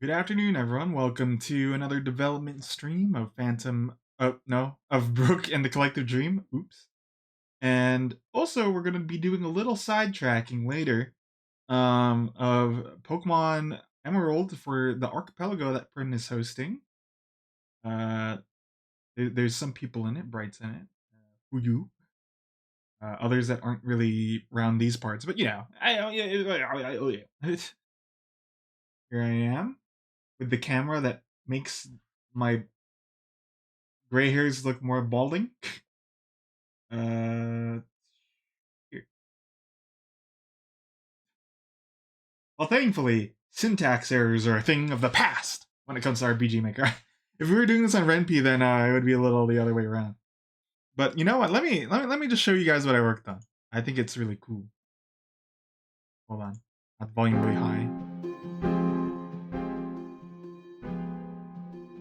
Good afternoon, everyone. Welcome to another development stream of of Brooke and the Collective Dream. Oops. And also, we're going to be doing a little sidetracking later of Pokemon Emerald for the archipelago that Prin is hosting. Uh, there's some people in it, Bright's in it, Fuyu, others that aren't really around these parts, but here I am with the camera that makes my gray hairs look more balding. Uh, Here. Well, thankfully, syntax errors are a thing of the past when it comes to RPG Maker. If we were doing this on Ren'Py, then it would be a little the other way around. But you know what? Let me just show you guys what I worked on. I think it's really cool. Hold on, not volume way high.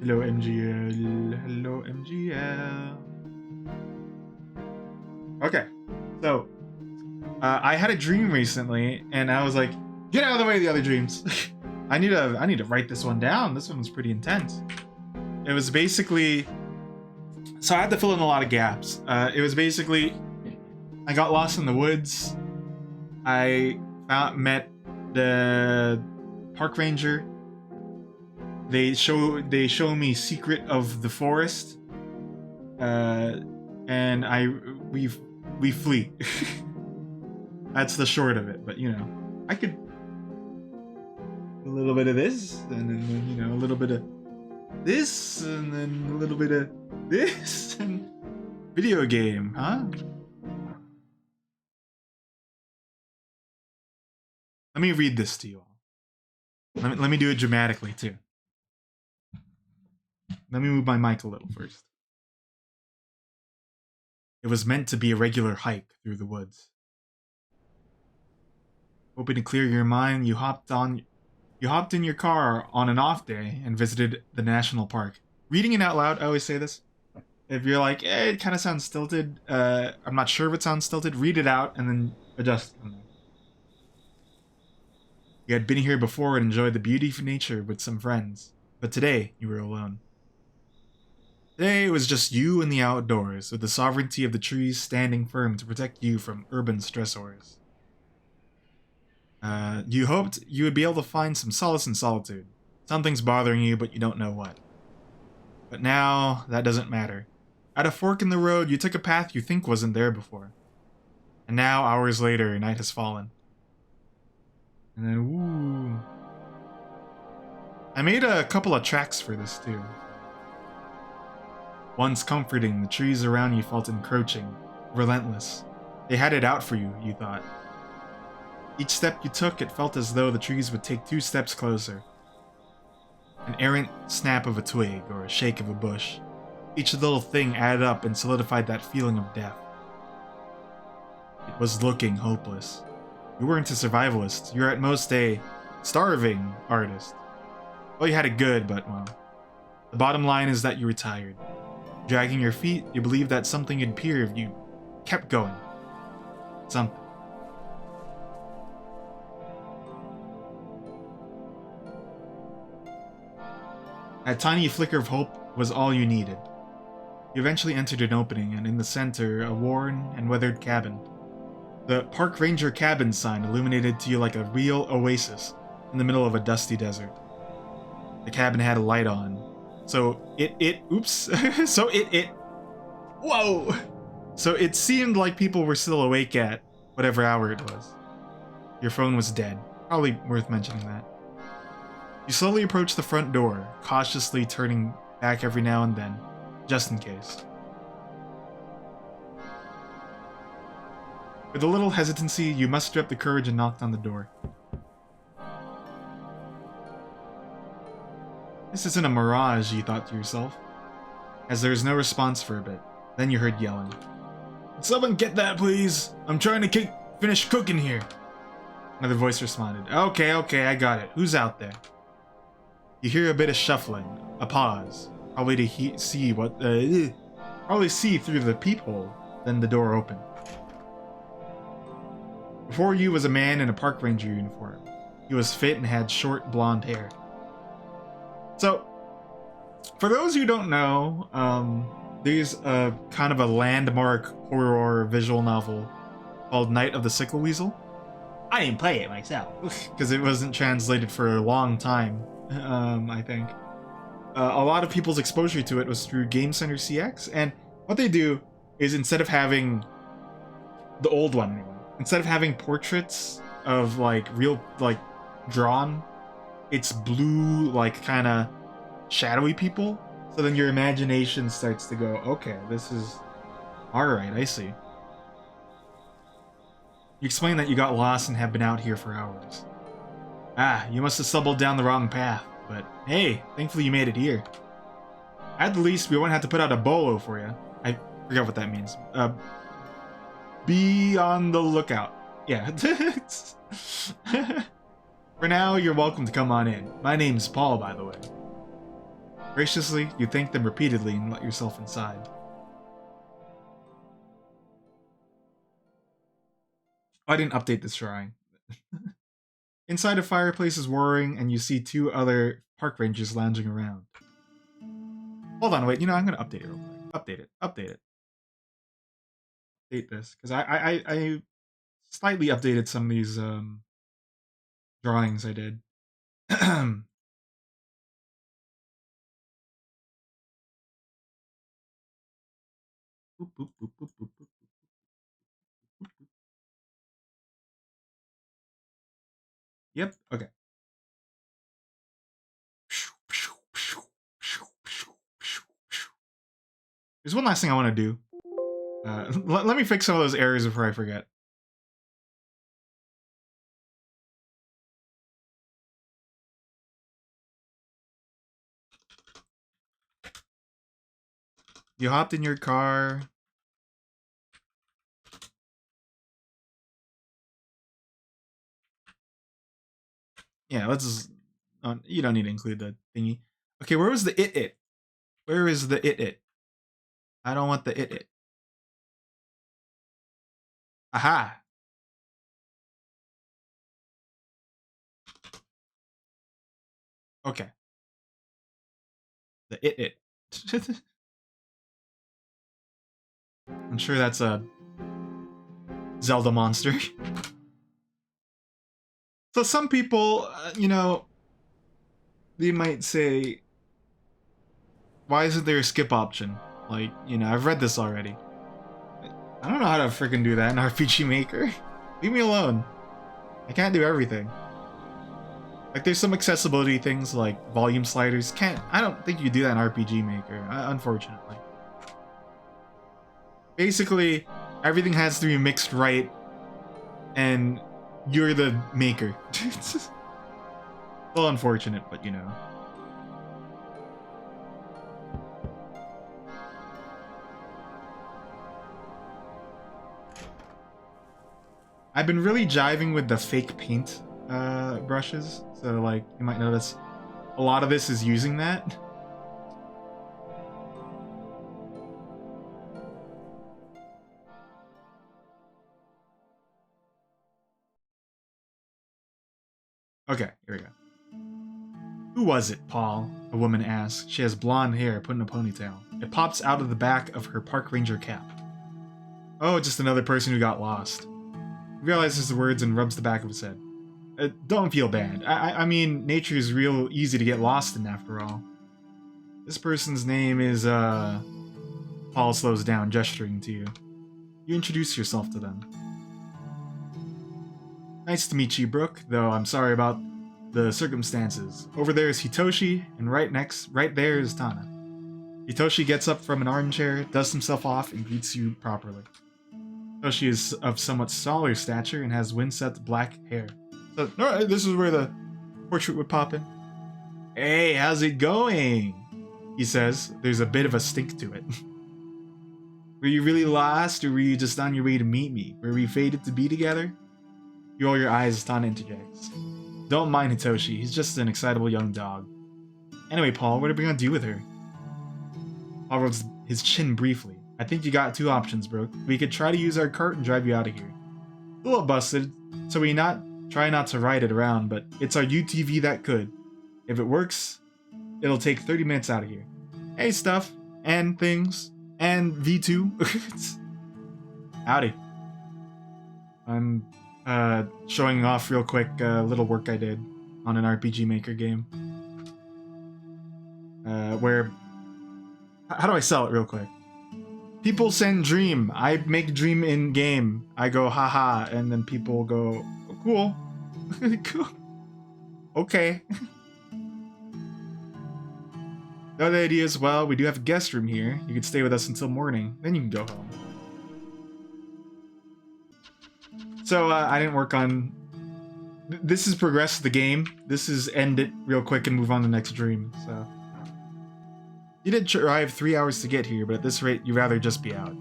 Hello MGL. Hello MGL. Okay, so I had a dream recently, and I was like, "Get out of the way of the other dreams." I need to write this one down. This one was pretty intense. It was basically, so I had to fill in a lot of gaps. It was basically, I got lost in the woods. I met the park ranger. They show me secret of the forest, and we flee. That's the short of it. But you know, I could a little bit of this, and then a little bit of this, and then a little bit of this, and video game, huh? Let me read this to you all. Let me do it dramatically too. Let me move my mic a little first. It was meant to be a regular hike through the woods. Hoping to clear your mind, you hopped in your car on an off day and visited the national park. Reading it out loud, I always say this. If you're like, it kind of sounds stilted, I'm not sure if it sounds stilted, read it out and then adjust from there. You had been here before and enjoyed the beauty of nature with some friends, but today you were alone. Today it was just you and the outdoors, with the sovereignty of the trees standing firm to protect you from urban stressors. You hoped you would be able to find some solace in solitude. Something's bothering you, but you don't know what. But now, that doesn't matter. At a fork in the road, you took a path you think wasn't there before. And now, hours later, night has fallen. And then, woo. I made a couple of tracks for this, too. Once comforting, the trees around you felt encroaching, relentless. They had it out for you, you thought. Each step you took, it felt as though the trees would take 2 steps closer. An errant snap of a twig or a shake of a bush. Each little thing added up and solidified that feeling of death. It was looking hopeless. You weren't a survivalist. You were at most a starving artist. Well, you had it good, but well. The bottom line is that you were tired. Dragging your feet, you believed that something would appear if you kept going. Something. That tiny flicker of hope was all you needed. You eventually entered an opening, and in the center, a worn and weathered cabin. The Park Ranger cabin sign illuminated to you like a real oasis in the middle of a dusty desert. The cabin had a light on, whoa! So it seemed like people were still awake at whatever hour it was. Your phone was dead, probably worth mentioning that. You slowly approached the front door, cautiously turning back every now and then, just in case. With a little hesitancy, you mustered up the courage and knocked on the door. This isn't a mirage, you thought to yourself, as there was no response for a bit. Then you heard yelling. "Someone get that, please! I'm trying to finish cooking here!" Another voice responded. Okay, I got it. Who's out there?" You hear a bit of shuffling, a pause, probably to see through the peephole. Then the door opened. Before you was a man in a park ranger uniform. He was fit and had short blonde hair. So, for those who don't know, there's a kind of a landmark horror visual novel called Night of the Sickle Weasel. I didn't play it myself. Because it wasn't translated for a long time, I think. A lot of people's exposure to it was through Game Center CX, and what they do is instead of having the old one anyway, instead of having portraits of like real like drawn, it's blue like kind of shadowy people. So then your imagination starts to go, okay, this is all right. I see. You explain that you got lost and have been out here for hours. Ah, you must have stumbled down the wrong path. But hey, thankfully you made it here. At the least, we won't have to put out a bolo for you. I forgot what that means. Be on the lookout. Yeah. For now, you're welcome to come on in. My name's Paul, by the way. Graciously, you thank them repeatedly and let yourself inside. I didn't update this drawing. Inside a fireplace is roaring, and you see two other park rangers lounging around. Hold on, wait. You know, I'm gonna update it real quick. Update it. Update this because I slightly updated some of these drawings I did. Boop, boop, boop, boop, boop, boop. Yep. Okay. There's one last thing I want to do. Let me fix some of those errors before I forget. You hopped in your car. Yeah, let's just... you don't need to include the thingy. Okay, where was the it? Where is the it? I don't want the it. Aha! Okay. The it. I'm sure that's a Zelda monster. So some people, you know, they might say, why isn't there a skip option? Like, you know, I've read this already. I don't know how to freaking do that in RPG Maker. Leave me alone. I can't do everything. Like, there's some accessibility things like volume sliders. I don't think you do that in RPG Maker, unfortunately. Basically, everything has to be mixed right, and you're the maker. It's a little unfortunate, but you know. I've been really jiving with the fake paint brushes, so like you might notice a lot of this is using that. Okay, here we go. Who was it, Paul? A woman asks. She has blonde hair put in a ponytail. It pops out of the back of her park ranger cap. Oh, just another person who got lost. He realizes the words and rubs the back of his head. Don't feel bad. I mean, nature is real easy to get lost in after all. This person's name is, Paul slows down, gesturing to you. You introduce yourself to them. Nice to meet you, Brooke, though I'm sorry about the circumstances. Over there is Hitoshi, and right there is Tana. Hitoshi gets up from an armchair, dusts himself off, and greets you properly. Hitoshi is of somewhat taller stature and has wind-swept black hair. So, alright, this is where the portrait would pop in. Hey, how's it going? He says. There's a bit of a stink to it. Were you really lost, or were you just on your way to meet me? Were we fated to be together? You roll your eyes as Tana interjects. Don't mind Hitoshi, he's just an excitable young dog. Anyway, Paul, what are we gonna do with her? Paul rubs his chin briefly. I think you got two options, Brooke. We could try to use our cart and drive you out of here. It's a little busted, so try not to ride it around, but it's our UTV that could. If it works, it'll take 30 minutes out of here. Hey, stuff and things and V2. Howdy. I'm showing off real quick a little work I did on an RPG Maker game. Where... How do I sell it real quick? People send dream. I make dream in game. I go haha, and then people go, oh, cool. Cool. Okay. The other idea is, well, we do have a guest room here. You could stay with us until morning, then you can go home. So, I didn't work on... This is progress the game. This is end it real quick and move on to the next dream, so... You did drive 3 hours to get here, but at this rate, you'd rather just be out.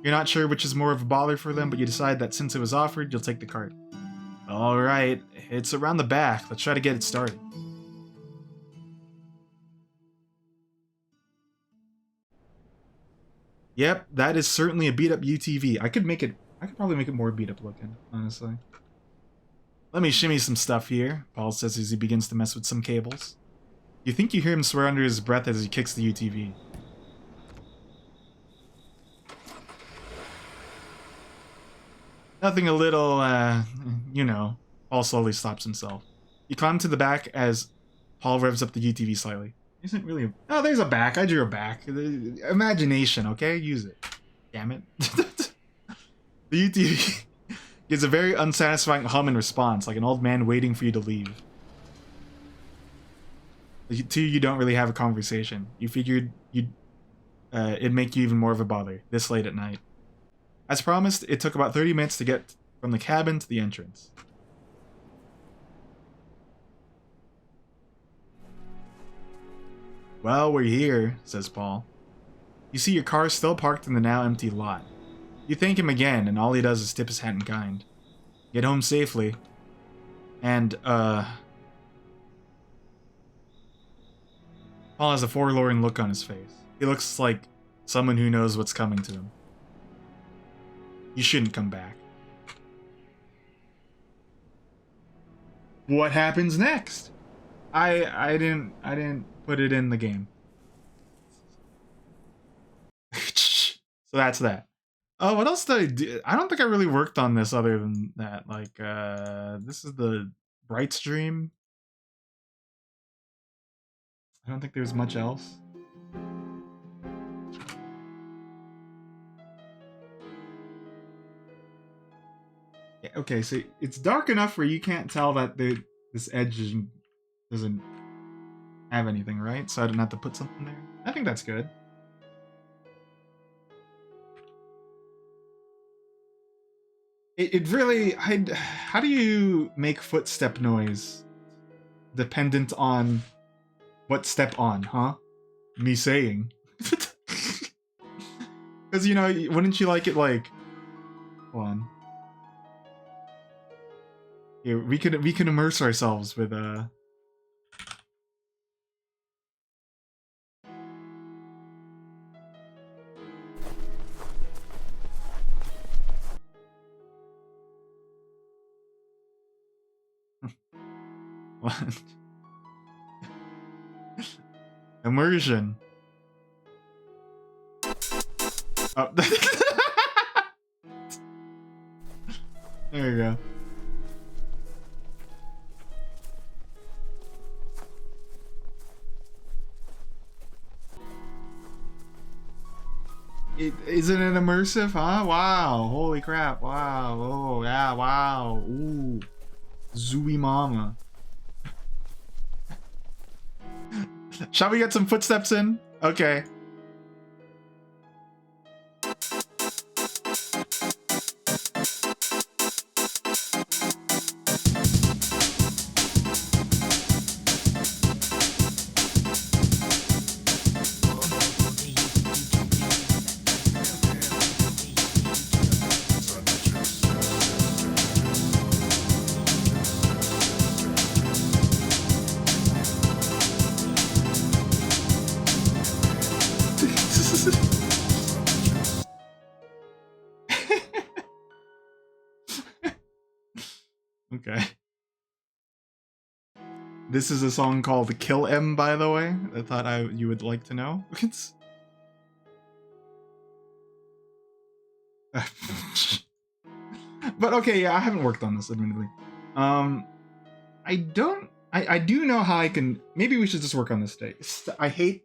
You're not sure which is more of a bother for them, but you decide that since it was offered, you'll take the cart. Alright, it's around the back. Let's try to get it started. Yep, that is certainly a beat-up UTV. I could probably make it more beat-up looking, honestly. Let me shimmy some stuff here, Paul says as he begins to mess with some cables. You think you hear him swear under his breath as he kicks the UTV. Nothing a little, you know. Paul slowly stops himself. You climb to the back as Paul revs up the UTV slightly. Isn't really a... Oh, there's a back. I drew a back. Imagination, okay? Use it. Damn it. The UTV gives a very unsatisfying hum in response, like an old man waiting for you to leave. The two you don't really have a conversation. You figured it'd make you even more of a bother, this late at night. As promised, it took about 30 minutes to get from the cabin to the entrance. Well, we're here, says Paul. You see your car still parked in the now empty lot. You thank him again, and all he does is tip his hat in kind. Get home safely. And, Paul has a forlorn look on his face. He looks like someone who knows what's coming to him. You shouldn't come back. What happens next? I didn't put it in the game. So that's that. Oh, what else did I do? I don't think I really worked on this other than that. Like, this is the Bright Stream. I don't think there's much else. Yeah, okay, so it's dark enough where you can't tell that this edge doesn't have anything, right? So I didn't have to put something there. I think that's good. It really... how do you make footstep noise dependent on what step on, huh? Me saying. Because, you know, wouldn't you like it like... Hold on. Here, we can immerse ourselves with What? Immersion. Oh. There you go. Isn't it immersive, huh? Wow. Holy crap. Wow. Oh, yeah. Wow. Ooh. Zooey mama. Shall we get some footsteps in? Okay. This is a song called Kill M, by the way. I thought you would like to know. But okay, yeah, I haven't worked on this, admittedly. I do know how I can. Maybe we should just work on this today. I hate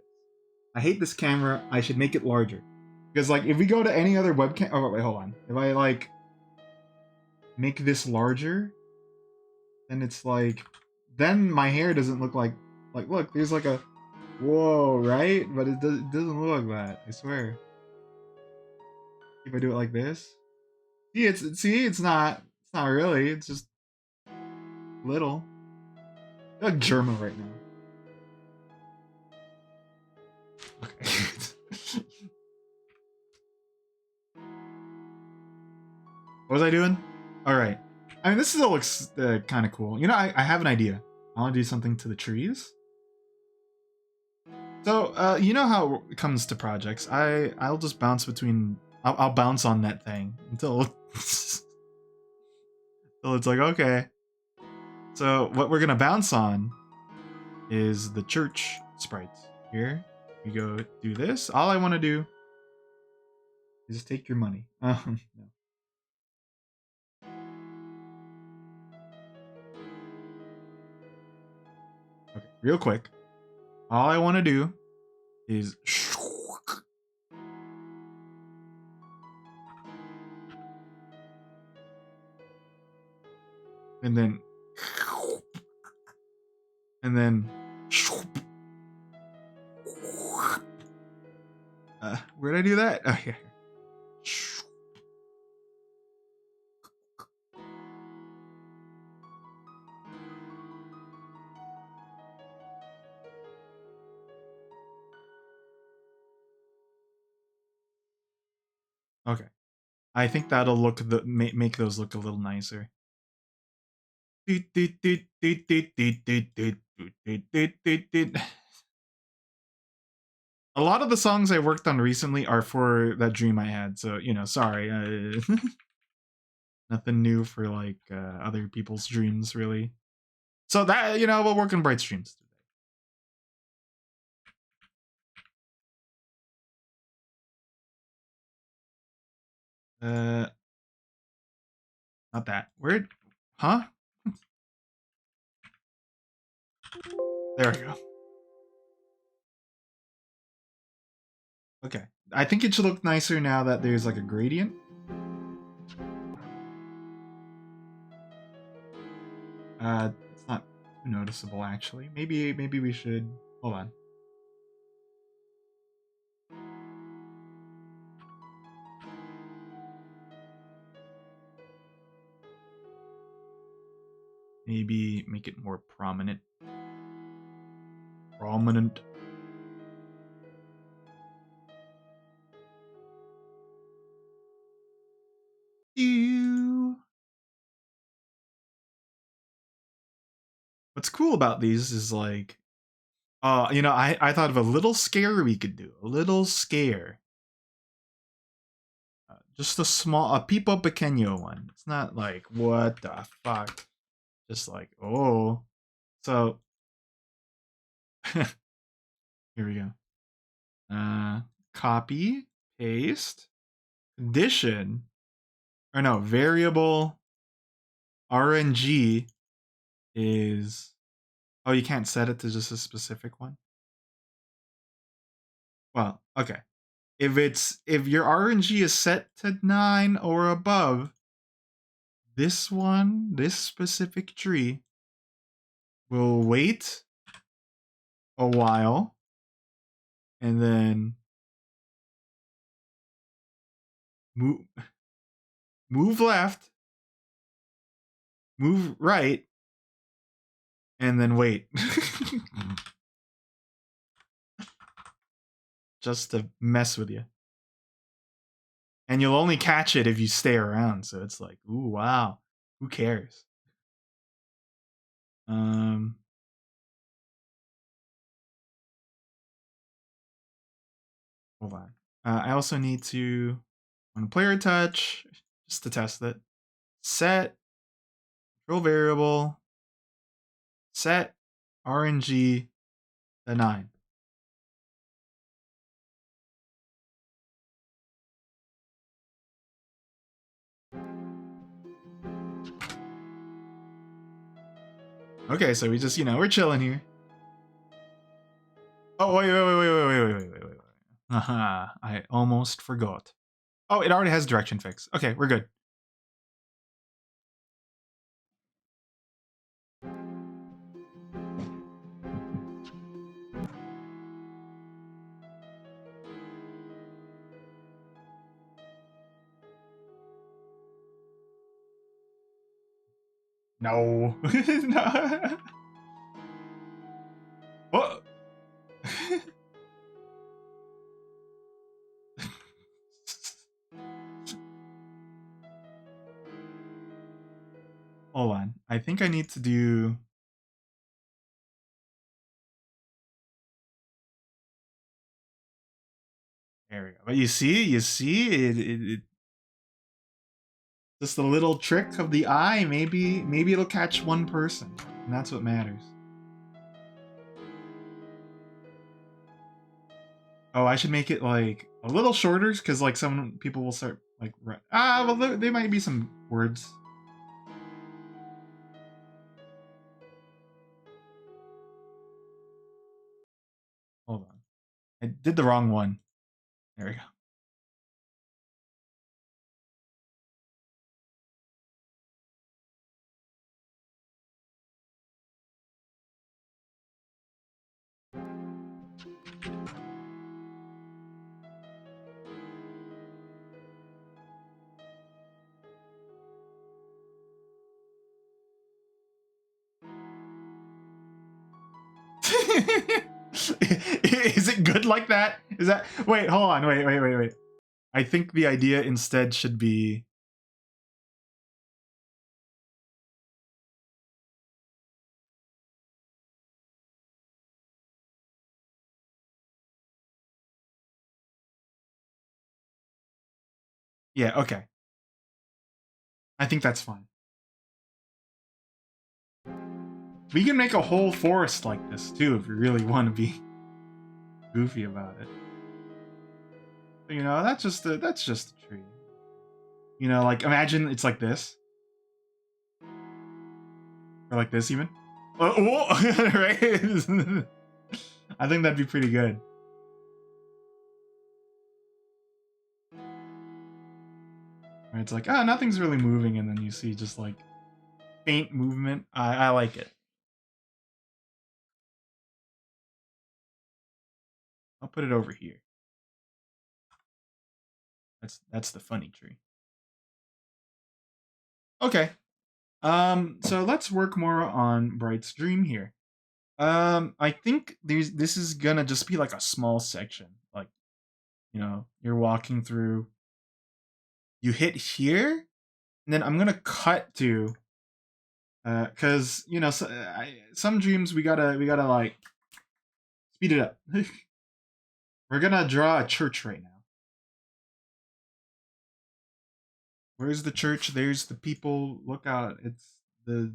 this camera. I should make it larger. Because, like, if we go to any other webcam. Oh, wait, hold on. If I, like, make this larger, then it's like. Then my hair doesn't look like. Like, look, there's like a. Whoa, right? But it doesn't look like that. I swear. If I do it like this. It's not. It's not really. It's just. Little. I feel like German right now. Okay. What was I doing? All right. I mean, this still looks kind of cool. You know, I have an idea. I want to do something to the trees. So, you know how it comes to projects. I'll just bounce between. I'll bounce on that thing until until it's like okay. So what we're gonna bounce on is the church sprites. Here we go. Do this. All I want to do is just take your money. No. Okay, real quick. All I want to do is and then where'd I do that? Oh yeah. Okay. I think that'll make those look a little nicer. A lot of the songs I worked on recently are for that dream I had, so you know, sorry. Nothing new for like other people's dreams, really. So that you know, we'll work on bright streams today. Not that. Where? Huh? There we go. Okay. I think it should look nicer now that there's like a gradient. It's not too noticeable actually. Maybe we should hold on. Maybe make it more prominent. Prominent. What's cool about these is like, you know, I thought of a little scare we could do. A little scare. Just a Pipo Pequeño one. It's not like, what the fuck? Just like, oh. So, here we go. Copy, paste, condition, or no, variable RNG is, oh, you can't set it to just a specific one? Well, okay. If your RNG is set to 9 or above, this specific tree will wait a while and then move left, move right, and then wait. Just to mess with you. And you'll only catch it if you stay around, so it's like, ooh, wow. Who cares? Hold on. I also need to, on player touch, just to test it, set, control variable, set RNG the 9. Okay, so we just, we're chilling here. Oh, wait. Haha, I almost forgot. Oh, it already has direction fix. Okay, we're good. No. No. What? Hold on. I think I need to do... There we go. But you see, it just a little trick of the eye. Maybe it'll catch one person, and that's what matters. Oh, I should make it like a little shorter because like some people will start like well there might be some words. Hold on, I did the wrong one. There we go. Is it good like that? Is that... Wait, hold on. Wait. I think the idea instead should be... Yeah, okay. I think that's fine. We can make a whole forest like this too if we really want to be goofy about it. That's just a tree. Like imagine it's like this. Or like this even. Whoa! Right? I think that'd be pretty good. Right, it's like, nothing's really moving, and then you see just like faint movement. I like it. I'll put it over here. That's the funny tree. Okay. So let's work more on Bright's dream here. I think this is gonna just be like a small section. Like, you're walking through, you hit here, and then I'm gonna cut to because some dreams we gotta like speed it up. We're gonna draw a church right now. Where's the church? There's the people. Look out! It's the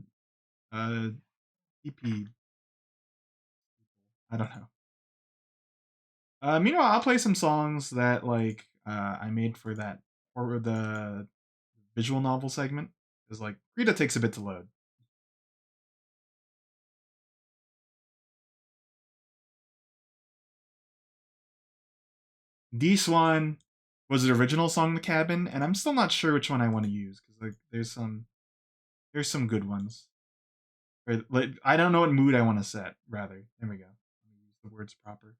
PP. I don't know. Meanwhile, I'll play some songs that like I made for that or the visual novel segment. Because like Rita takes a bit to load. This one was the original song "The Cabin," and I'm still not sure which one I want to use because like there's some good ones. Or, like, I don't know what mood I want to set. Rather, there we go. Let me use the words proper.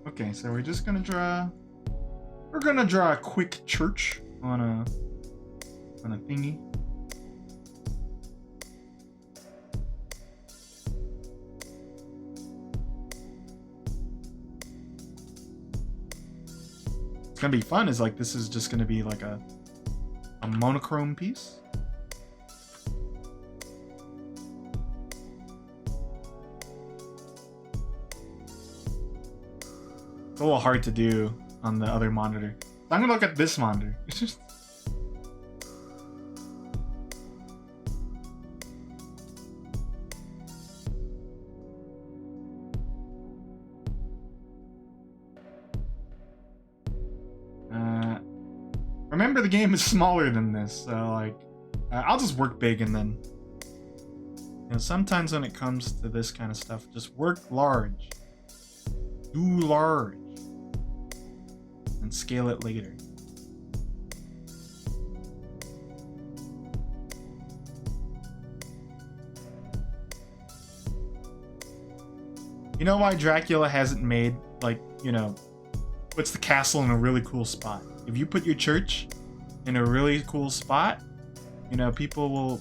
Okay, so we're just gonna draw. We're gonna draw a quick church on a thingy. It's gonna be fun. Is like this is just gonna be like a monochrome piece. It's a little hard to do on the other monitor. So I'm gonna look at this monitor. It's just. Remember, the game is smaller than this, so like, I'll just work big and then. You know, sometimes when it comes to this kind of stuff, just work large. Do large. And scale it later. You know why Dracula hasn't made, like, you know, puts the castle in a really cool spot? If you put your church in a really cool spot, you know, people will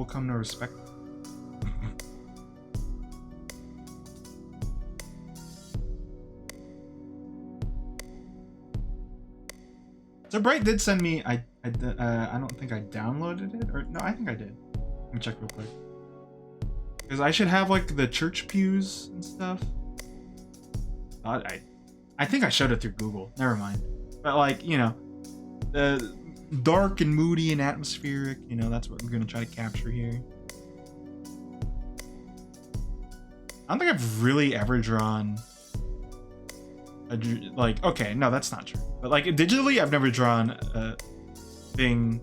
come to respect it. So Bright did send me. I don't think I downloaded it, or no, I think I did. Let me check real quick. Because I should have like the church pews and stuff. I think I showed it through Google. Never mind. But like, you know, the dark and moody and atmospheric. You know, that's what we're gonna try to capture here. I don't think I've really ever drawn. Like, okay, no, that's not true. But like digitally, I've never drawn a thing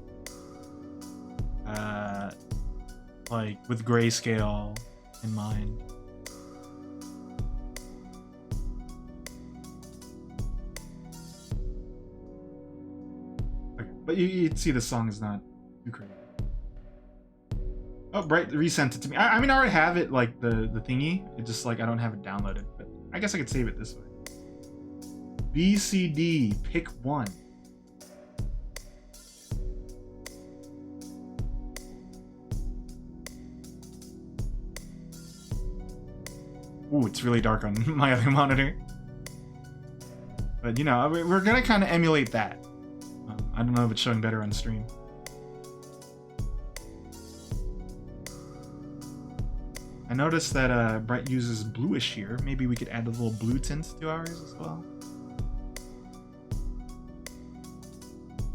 like with grayscale in mind. Okay, but you'd see the song is not too crazy. Oh, Bright resent it to me. I mean, I already have it, like the thingy. It's just like I don't have it downloaded. But I guess I could save it this way. BCD, pick one. Ooh, it's really dark on my other monitor. But you know, we're gonna kind of emulate that. I don't know if it's showing better on stream. I noticed that Brett uses bluish here. Maybe we could add a little blue tint to ours as well.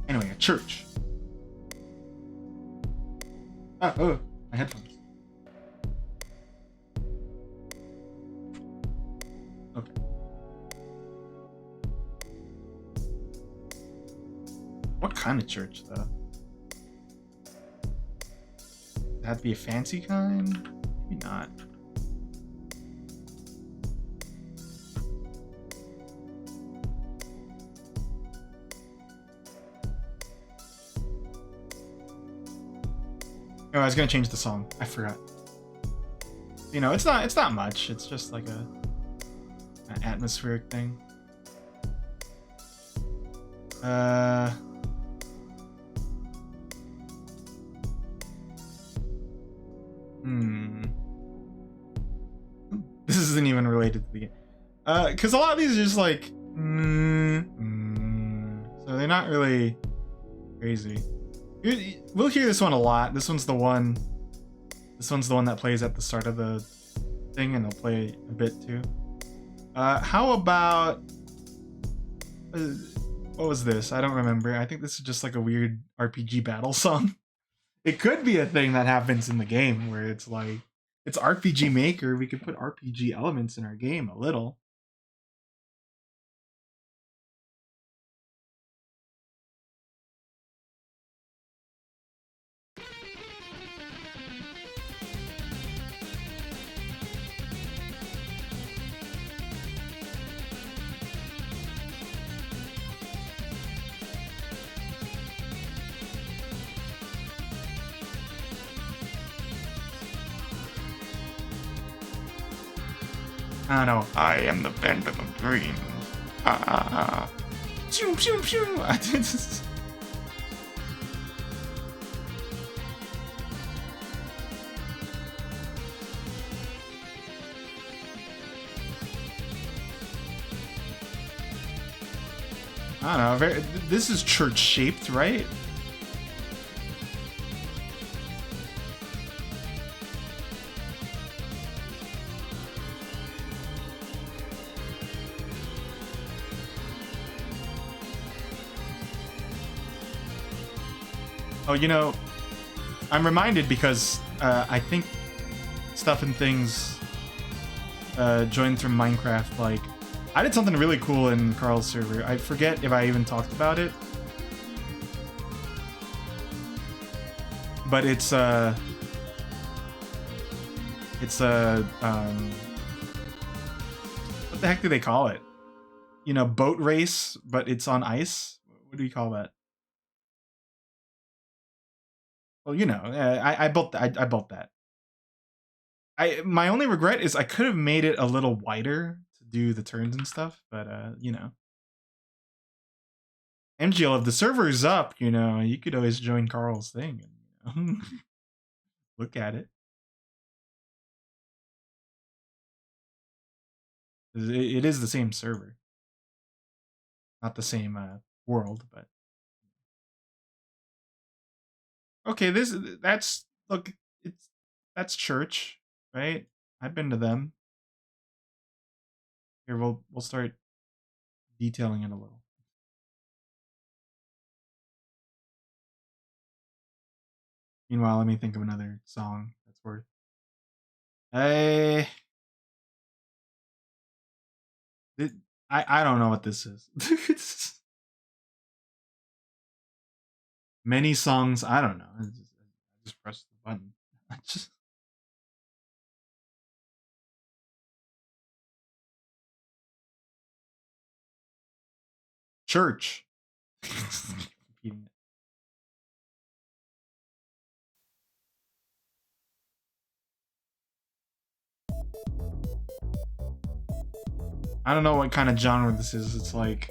Anyway, a church. Oh, my headphones. Okay. What kind of church, though? Does it have to be a fancy kind? Maybe not. Oh, I was gonna change the song. I forgot. You know, it's not much. It's just like an atmospheric thing. This isn't even related to the game. Because a lot of these are just like, so they're not really crazy. We'll hear this one a lot. This one's the one that plays at the start of the thing, and they'll play a bit too. How about what was this? I don't remember. I think this is just like a weird RPG battle song. It could be a thing that happens in the game where it's like, it's RPG Maker. We could put RPG elements in our game a little. I know. I am the band of a dream. Pew, pew, pew. I don't know. This is church shaped, right? Oh, you know, I'm reminded because I think Stuff and Things joined from Minecraft. Like, I did something really cool in Carl's server. I forget if I even talked about it, but it's what the heck do they call it? You know, boat race, but it's on ice. What do you call that? Well, you know, I built I built that. My only regret is I could have made it a little wider to do the turns and stuff, but you know. MGL, if the server is up, you know, you could always join Carl's thing and, you know, look at it. It is the same server, not the same world, but okay. That's look, it's that's church, right? I've been to them. Here, we'll start detailing it a little. Meanwhile, let me think of another song that's worth. Hey, I don't know what this is. Many songs. I don't know. I just press the button. Just church. Repeating it. I don't know what kind of genre this is. It's like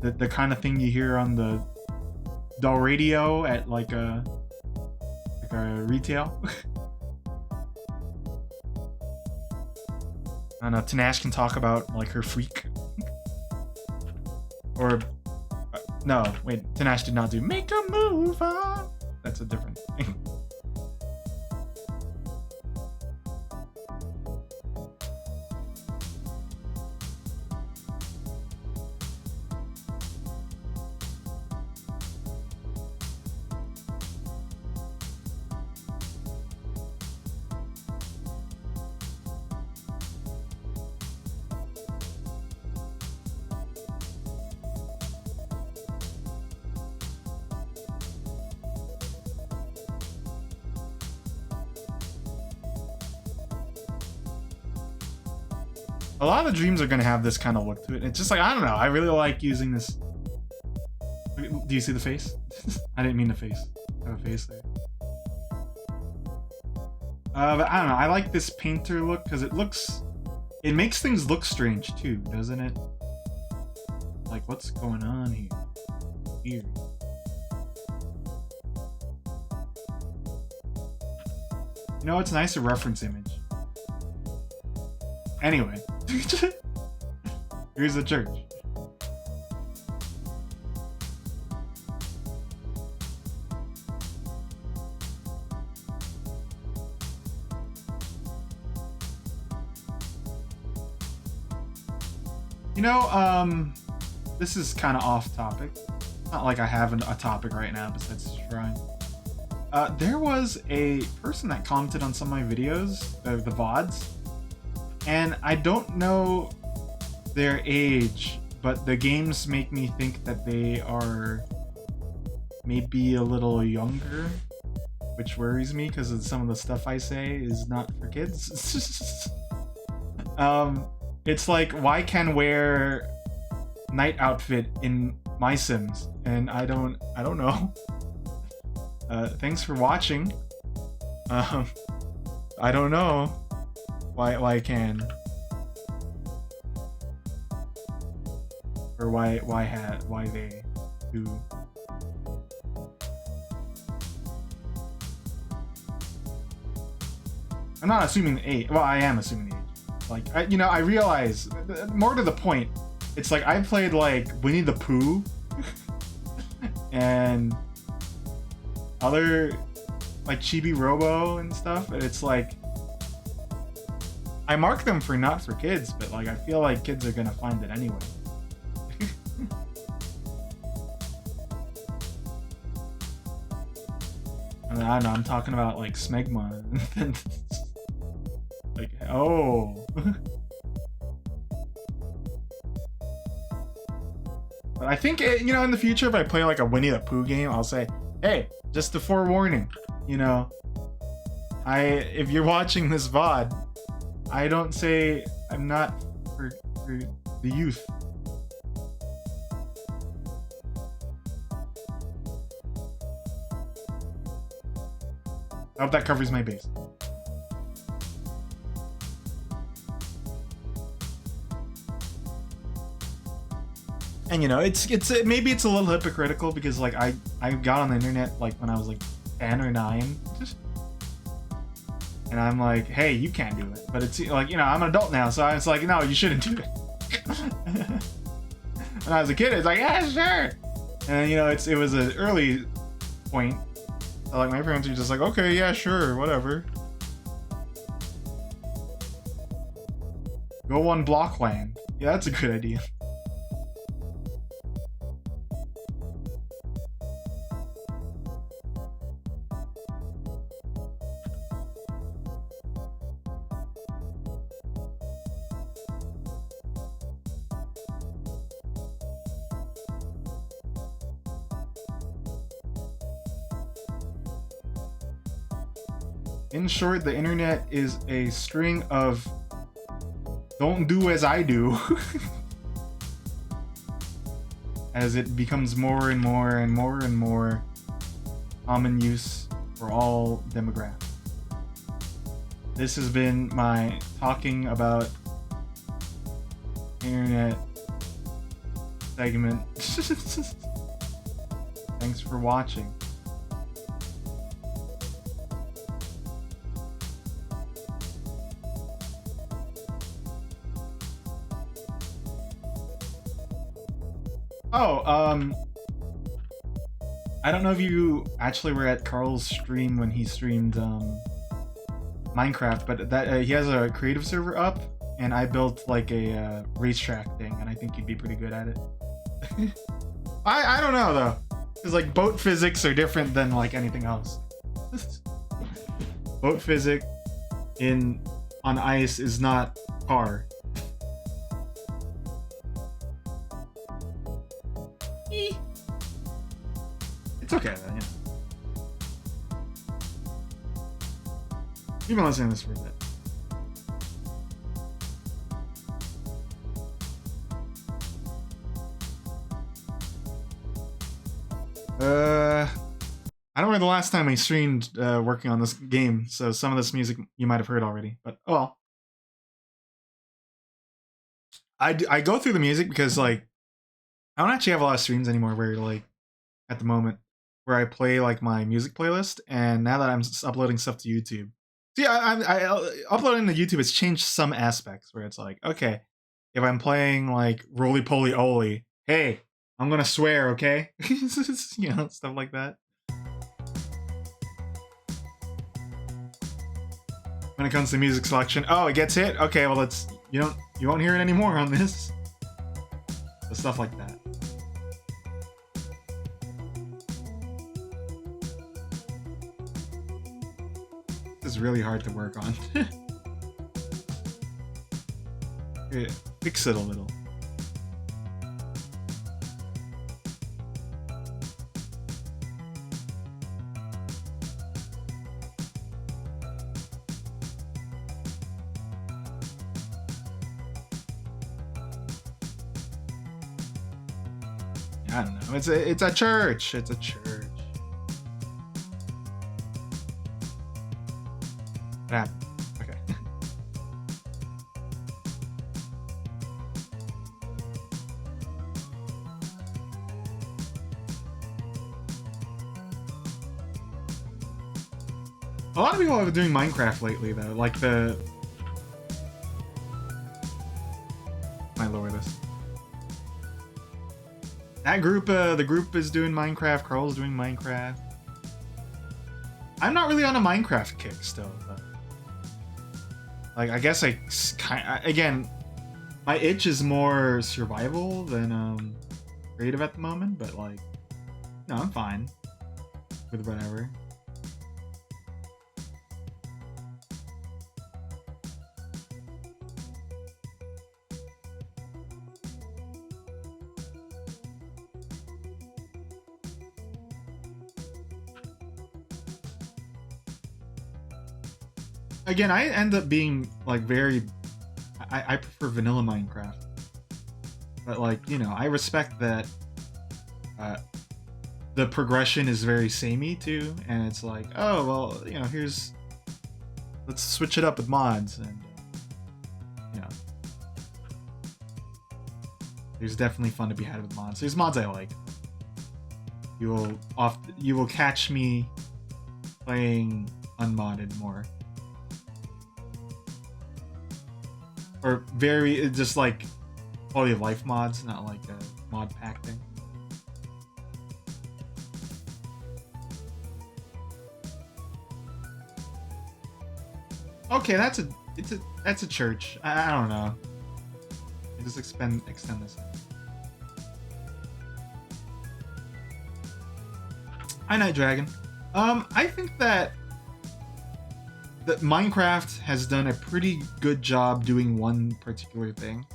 the kind of thing you hear on the radio at like a retail. I don't know. Tanash can talk about like her freak. Or no, wait. Tanash did not do "Make a Move On." That's a different thing. A lot of the dreams are gonna have this kind of look to it. It's just like, I don't know. I really like using this. Do you see the face? I didn't mean the face. I have a face there. But I don't know. I like this painter look because it makes things look strange too, doesn't it? Like, what's going on here? Weird. You know, it's nice, a reference image. Anyway. Here's the church. You know, this is kind of off topic. Not like I have a topic right now besides Shrine. There was a person that commented on some of my videos, the VODs, and I don't know their age, but the games make me think that they are maybe a little younger, which worries me because of some of the stuff I say is not for kids. It's like, why can wear night outfit in my Sims, and I don't know. Thanks for watching. I don't know why I can, or why they do. I'm not assuming the age. Well, I am assuming the age. Like, I realize, more to the point, it's like I played like Winnie the Pooh and other like Chibi Robo and stuff, and it's like I mark them for not for kids, but like I feel like kids are gonna find it anyway. I don't know. I'm talking about like smegma. Like, oh. But I think you know, in the future, if I play like a Winnie the Pooh game, I'll say, hey, just a forewarning. You know, if you're watching this VOD, I don't say I'm not for the youth. I hope that covers my base. And you know, maybe it's a little hypocritical because like I got on the internet like when I was like 10 or 9. And I'm like, hey, you can't do it. But it's like, you know, I'm an adult now, so it's like, no, you shouldn't do it. When I was a kid, it's like, yeah, sure. And you know, it was an early point. So, like my parents were just like, okay, yeah, sure, whatever. Go on Blockland. Yeah, that's a good idea. In short, the internet is a string of don't do as I do as it becomes more and more and more and more common use for all demographics. This has been my talking about internet segment. Thanks for watching. Oh, I don't know if you actually were at Carl's stream when he streamed Minecraft, but that he has a creative server up, and I built like a racetrack thing, and I think you'd be pretty good at it. I don't know though, because like boat physics are different than like anything else. Boat physics on ice is not car. It's okay then, yeah. You've been listening to this for a bit. I don't remember the last time I streamed working on this game, so some of this music you might have heard already, but oh well. I go through the music because like I don't actually have a lot of streams anymore where like at the moment where I play like my music playlist, and now that I'm uploading stuff to YouTube, see, I uploading to YouTube has changed some aspects where it's like, okay, if I'm playing like Roly Poly Oly, hey, I'm gonna swear, okay? You know, stuff like that. When it comes to music selection, oh, it gets hit. Okay, well, you won't hear it anymore on this. So stuff like that. Is really hard to work on. Yeah, fix it a little. I don't know. It's a church. It's a church. Ah, okay. A lot of people have been doing Minecraft lately, though. Like my lord, that group, the group is doing Minecraft. Carl's doing Minecraft. I'm not really on a Minecraft kick still, but like I guess again, my itch is more survival than creative at the moment. But like, no, I'm fine with whatever. again, I end up being like very. I prefer vanilla Minecraft, but like I respect that. The progression is very samey too, and it's like, oh well, here's let's switch it up with mods, and there's definitely fun to be had with mods. There's mods I like. You will catch me playing unmodded more, or very just like quality of life mods, not like a mod pack thing. Okay, that's a church. I don't know. Just extend this. Hi, Night Dragon. I think that Minecraft has done a pretty good job doing one particular thing,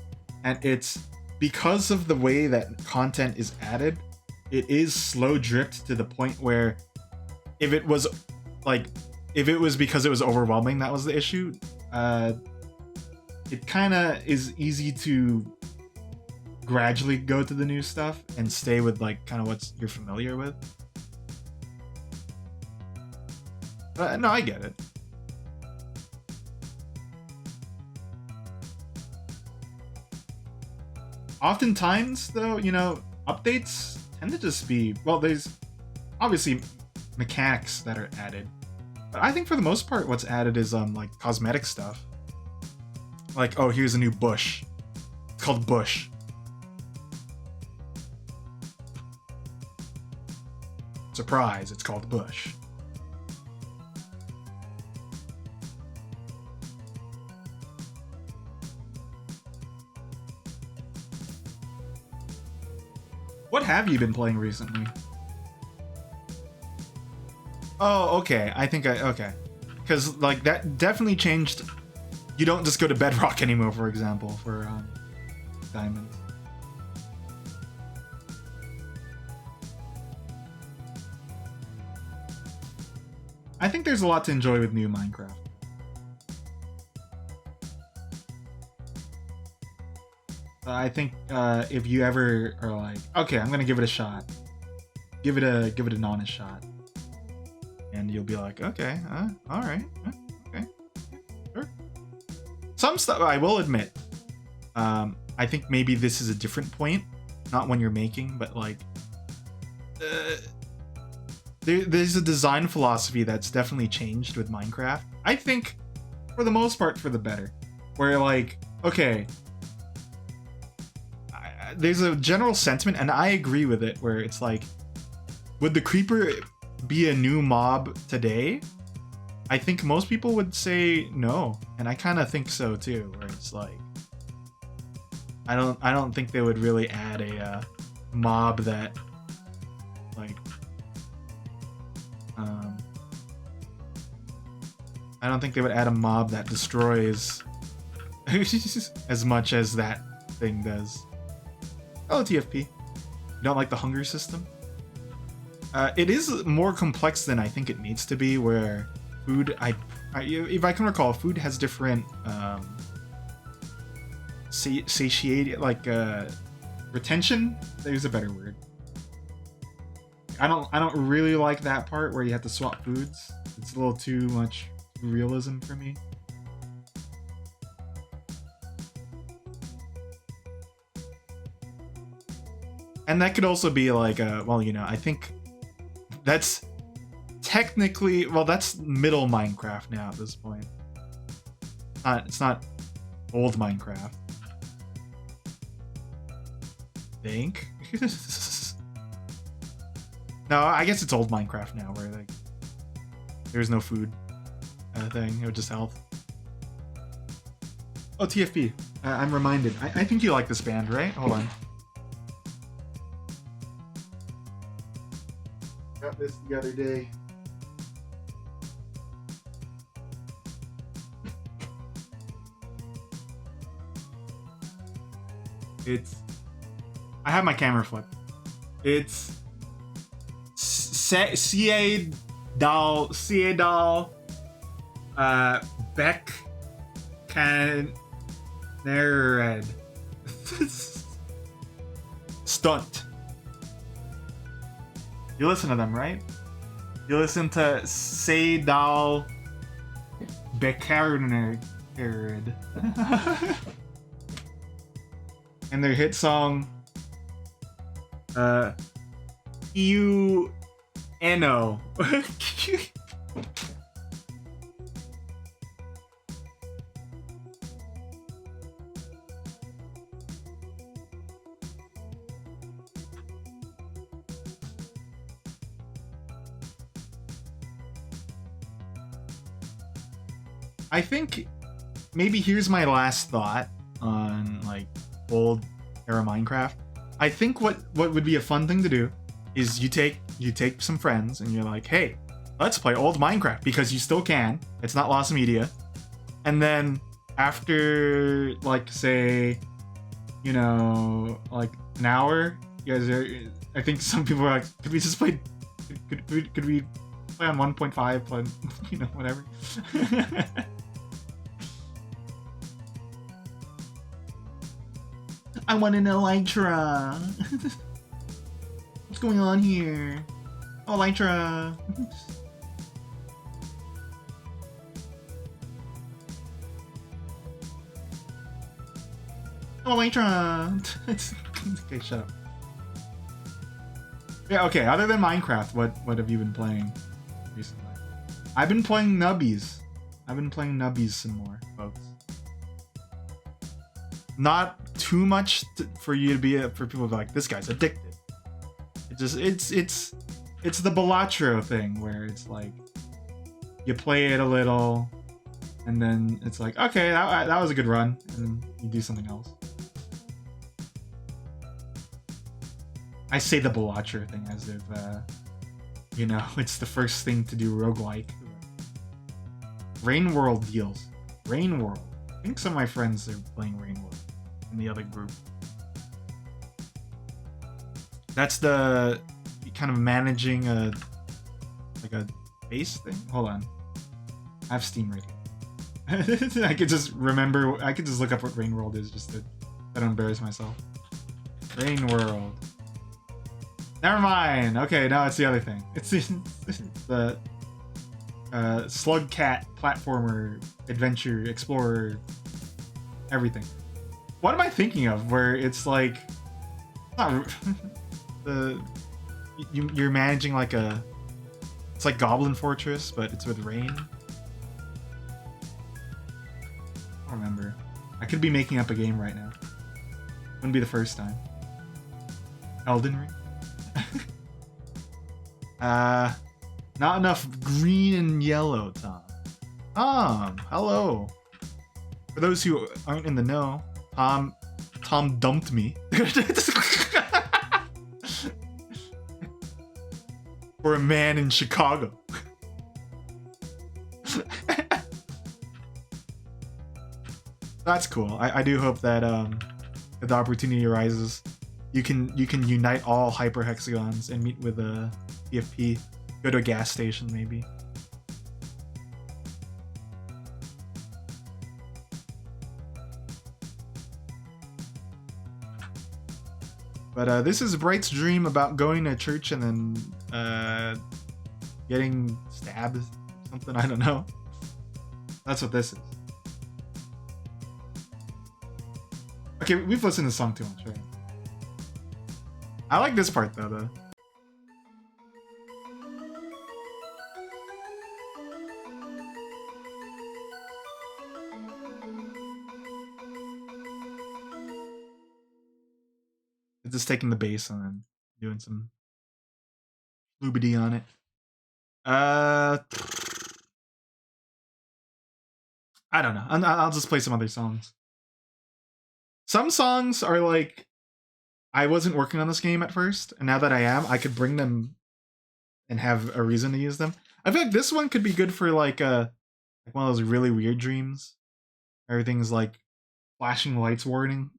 and it's because of the way that content is added. It is slow dripped to the point where if it was because it was overwhelming, that was the issue. It kind of is easy to gradually go to the new stuff and stay with like kind of what you're familiar with. No, I get it. Oftentimes, though, updates tend to just be, well, there's obviously mechanics that are added, but I think for the most part, what's added is like cosmetic stuff. Like, oh, here's a new bush. It's called Bush. Surprise, it's called Bush. What have you been playing recently? Oh, okay. Okay. Because, like, that definitely changed. You don't just go to Bedrock anymore, for example, for diamonds. I think there's a lot to enjoy with new Minecraft. I think if you ever are like, okay, I'm gonna give it a shot, give it an honest shot, and you'll be like, okay, all right, okay, sure. Some stuff I will admit, I think maybe this is a different point, not when you're making, but like, there's a design philosophy that's definitely changed with Minecraft. I think, for the most part, for the better. Where like, okay, there's a general sentiment, and I agree with it, where it's like, would the creeper be a new mob today? I think most people would say no, and I kind of think so too. Where it's like, I don't think they would really add a mob that like. I don't think they would add a mob that destroys as much as that thing does. Oh, TFP. You don't like the hunger system? It is more complex than I think it needs to be, where food, if I can recall, food has different retention? There's a better word. I don't really like that part where you have to swap foods. It's a little too much realism for me. And that could also be like I think that's technically, that's middle Minecraft now at this point. It's not old Minecraft. Think? No, I guess it's old Minecraft now, where like there's no food thing. It was just health. Oh, TFP. I'm reminded. I think you like this band, right? Hold on. Got this the other day. I have my camera flipped. It's CA Doll Beck can Nered. Stunt. You listen to them, right? You listen to Seydal Bekarnerd. And their hit song You Eno. I think maybe here's my last thought on like old era Minecraft. I think what would be a fun thing to do is you take some friends and you're like, hey, let's play old Minecraft because you still can. It's not lost media. And then after like say, you know, like an hour, you guys are. I think some people are like, could we just play? Could we play on 1.5? Play, you know, whatever. I want an Elytra. What's going on here? Oh, Elytra. Oh, Elytra. Okay, shut up. Yeah, okay, other than Minecraft, what have you been playing recently? I've been playing Nubbies. I've been playing Nubbies some more, folks. Not too much for you to be for people to be like, this guy's addicted. It's the Balatro thing where it's like you play it a little and then it's like, okay, that was a good run, and then you do something else. I say the Balatro thing as if you know, it's the first thing to do roguelike. Rain World deals. Rain World. I think some of my friends are playing Rain World in the other group. That's the kind of managing a like a base thing. Hold on, I have Steam right here. I could just remember. I could just look up what Rain World is just to don't embarrass myself. Rain World. Never mind. Okay, now it's the other thing. It's the slug cat platformer adventure explorer everything. What am I thinking of? Where it's like, not you're managing like it's like Goblin Fortress, but it's with rain. I don't remember. I could be making up a game right now. Wouldn't be the first time. Elden Ring. Not enough green and yellow, Tom. Tom, hello. For those who aren't in the know, Tom dumped me. For a man in Chicago. That's cool. I do hope that if the opportunity arises, you can unite all hyperhexagons and meet with a PFP. Go to a gas station, maybe. But this is Bright's dream about going to church and then getting stabbed or something. I don't know. That's what this is. Okay, we've listened to the song too much, right? I like this part though. Just taking the bass and then doing some loobity on it. I don't know. I'll just play some other songs. Some songs are like, I wasn't working on this game at first, and now that I am, I could bring them and have a reason to use them. I feel like this one could be good for like one of those really weird dreams. Everything's like flashing lights warning.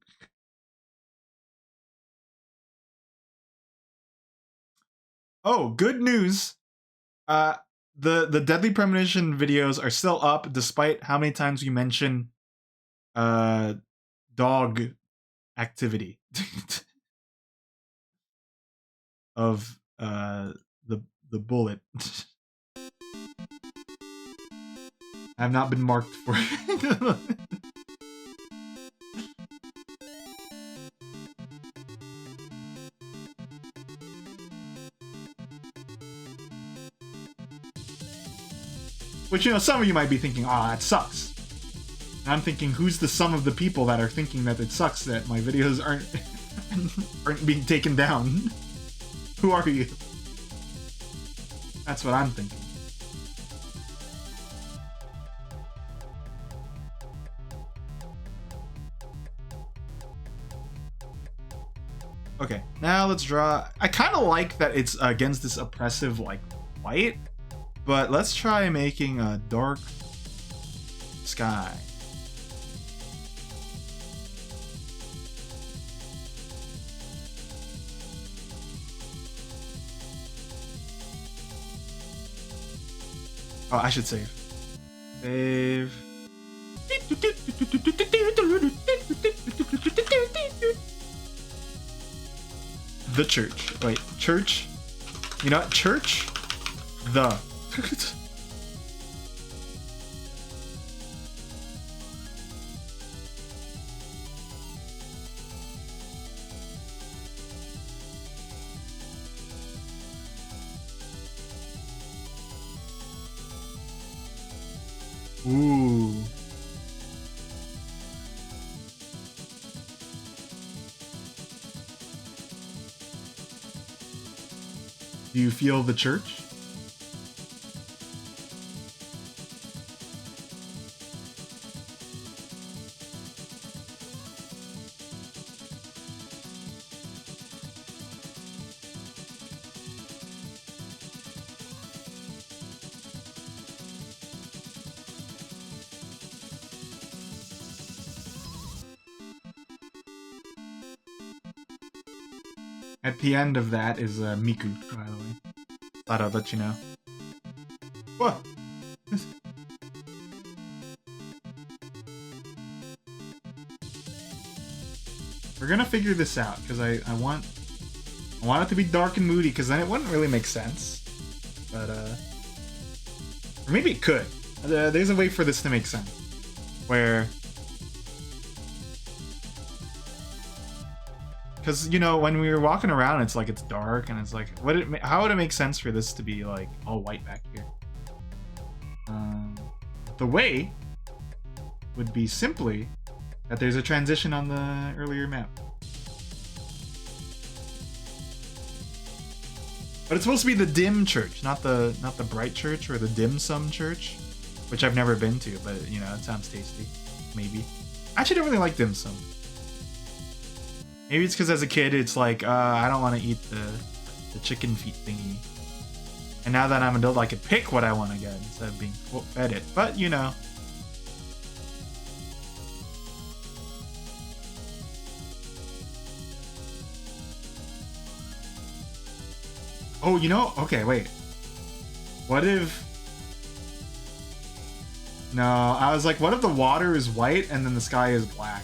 Oh, good news. the Deadly Premonition videos are still up despite how many times we mention dog activity of the bullet. I have not been marked for it. Which, you know, some of you might be thinking, "Ah, that sucks." And I'm thinking, who's the sum of the people that are thinking that it sucks that my videos aren't being taken down? Who are you? That's what I'm thinking. Okay, now let's draw. I kind of like that it's against this oppressive, like, white, but let's try making a dark sky. Oh, I should save. Save. The church. Wait, church? You know what? Church? The. Ooh. Do you feel the church? At the end of that is Miku, by the way. Thought I'd let you know. What? We're gonna figure this out because I want it to be dark and moody because then it wouldn't really make sense. But or maybe it could. There's a way for this to make sense where. Because, you know, when we were walking around, it's like it's dark, and it's like, how would it make sense for this to be, like, all white back here? The way would be simply that there's a transition on the earlier map. But it's supposed to be the dim church, not the bright church or the dim sum church, which I've never been to, but, you know, it sounds tasty. Maybe. I actually don't really like dim sum. Maybe it's because as a kid, it's like, I don't want to eat the chicken feet thingy. And now that I'm an adult, I could pick what I want to get instead of being fed it. But, you know. Oh, you know? Okay, wait. What if... No, I was like, what if the water is white and then the sky is black?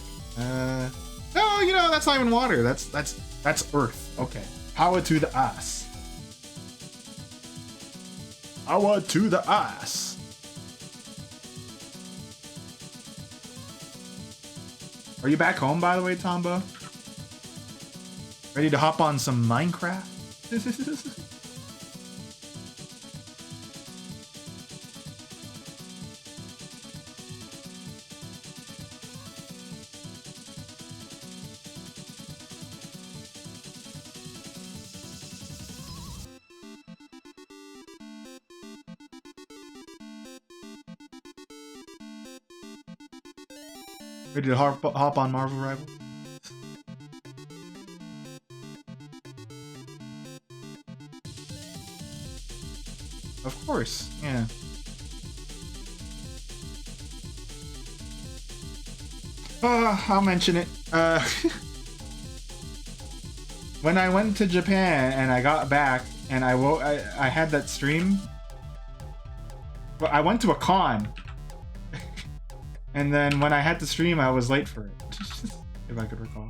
No, you know, that's not even water. That's Earth. Okay. Power to the ass. Power to the ass. Are you back home, by the way, Tombo? Ready to hop on some Minecraft? Ready to hop on Marvel Rivals? Of course, yeah. I'll mention it. When I went to Japan and I got back and I had that stream, Well, I went to a con. And then when I had to stream, I was late for it. If I could recall.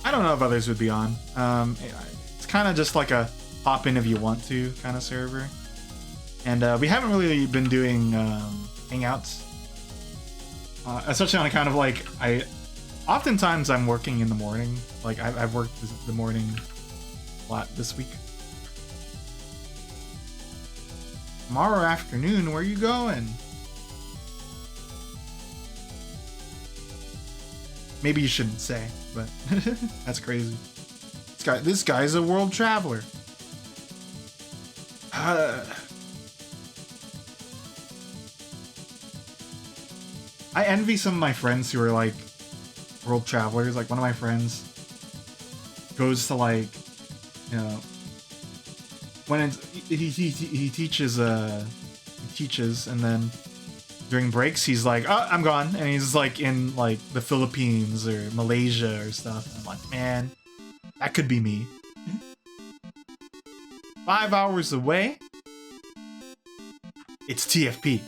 I don't know if others would be on. It's kind of just like a hop in if you want to kind of server. And we haven't really been doing hangouts. Especially on account of like, oftentimes I'm working in the morning. Like I've worked the morning a lot this week. Tomorrow afternoon, where you going? Maybe you shouldn't say, but that's crazy. This guy's a world traveler. I envy some of my friends who are like world travelers. Like one of my friends goes to like, you know, when it's, he teaches and then during breaks he's like, oh, I'm gone, and he's like in like the Philippines or Malaysia or stuff. And I'm like, man, that could be me. 5 hours away. It's TFP.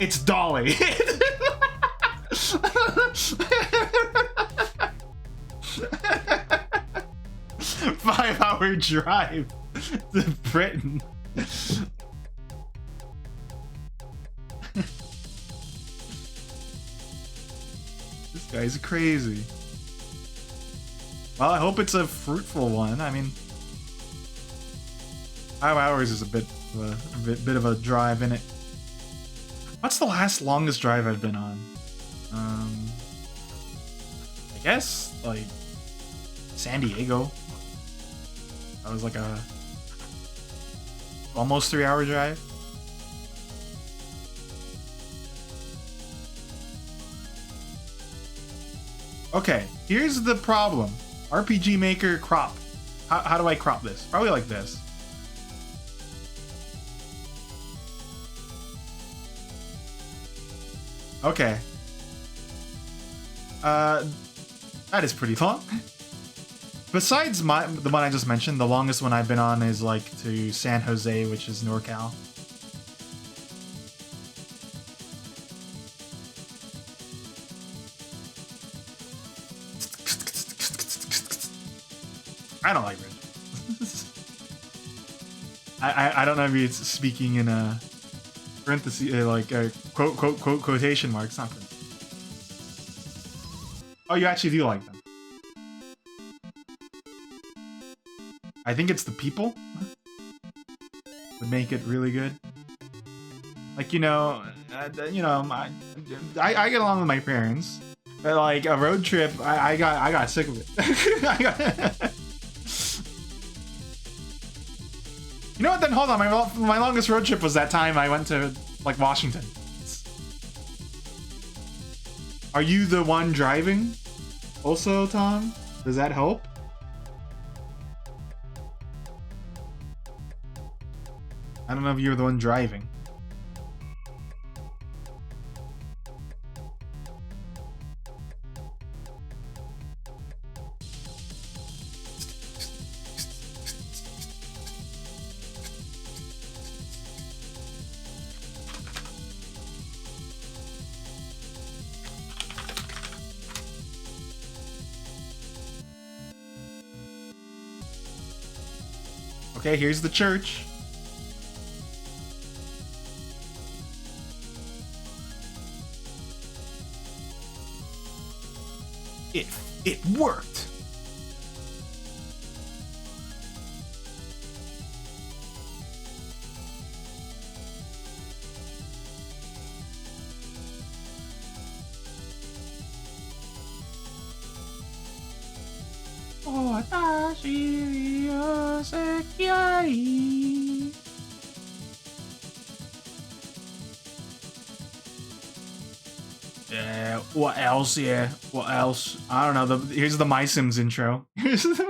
It's Dolly. 5-hour drive to Britain. This guy's crazy. Well, I hope it's a fruitful one. I mean, 5 hours is a bit of a drive in it. What's the longest drive I've been on? I guess like San Diego. That was like a almost 3-hour drive. Okay, here's the problem. RPG Maker crop. How do I crop this? Probably like this. Okay. That is pretty long. Besides the one I just mentioned, the longest one I've been on is like to San Jose, which is NorCal. I don't like Red. I don't know if it's speaking in a parenthesis, like quote quotation marks, not parentheses. Oh, you actually do like them. I think it's the people would make it really good. Like, I get along with my parents, but like a road trip, I got sick of it. You know what? Then hold on. My longest road trip was that time I went to like Washington. Are you the one driving? Also, Tom, does that help? I don't know if you're the one driving. Okay, here's the church. It worked. Yeah, what else? Yeah, what else? I don't know. Here's the My Sims intro. Here's the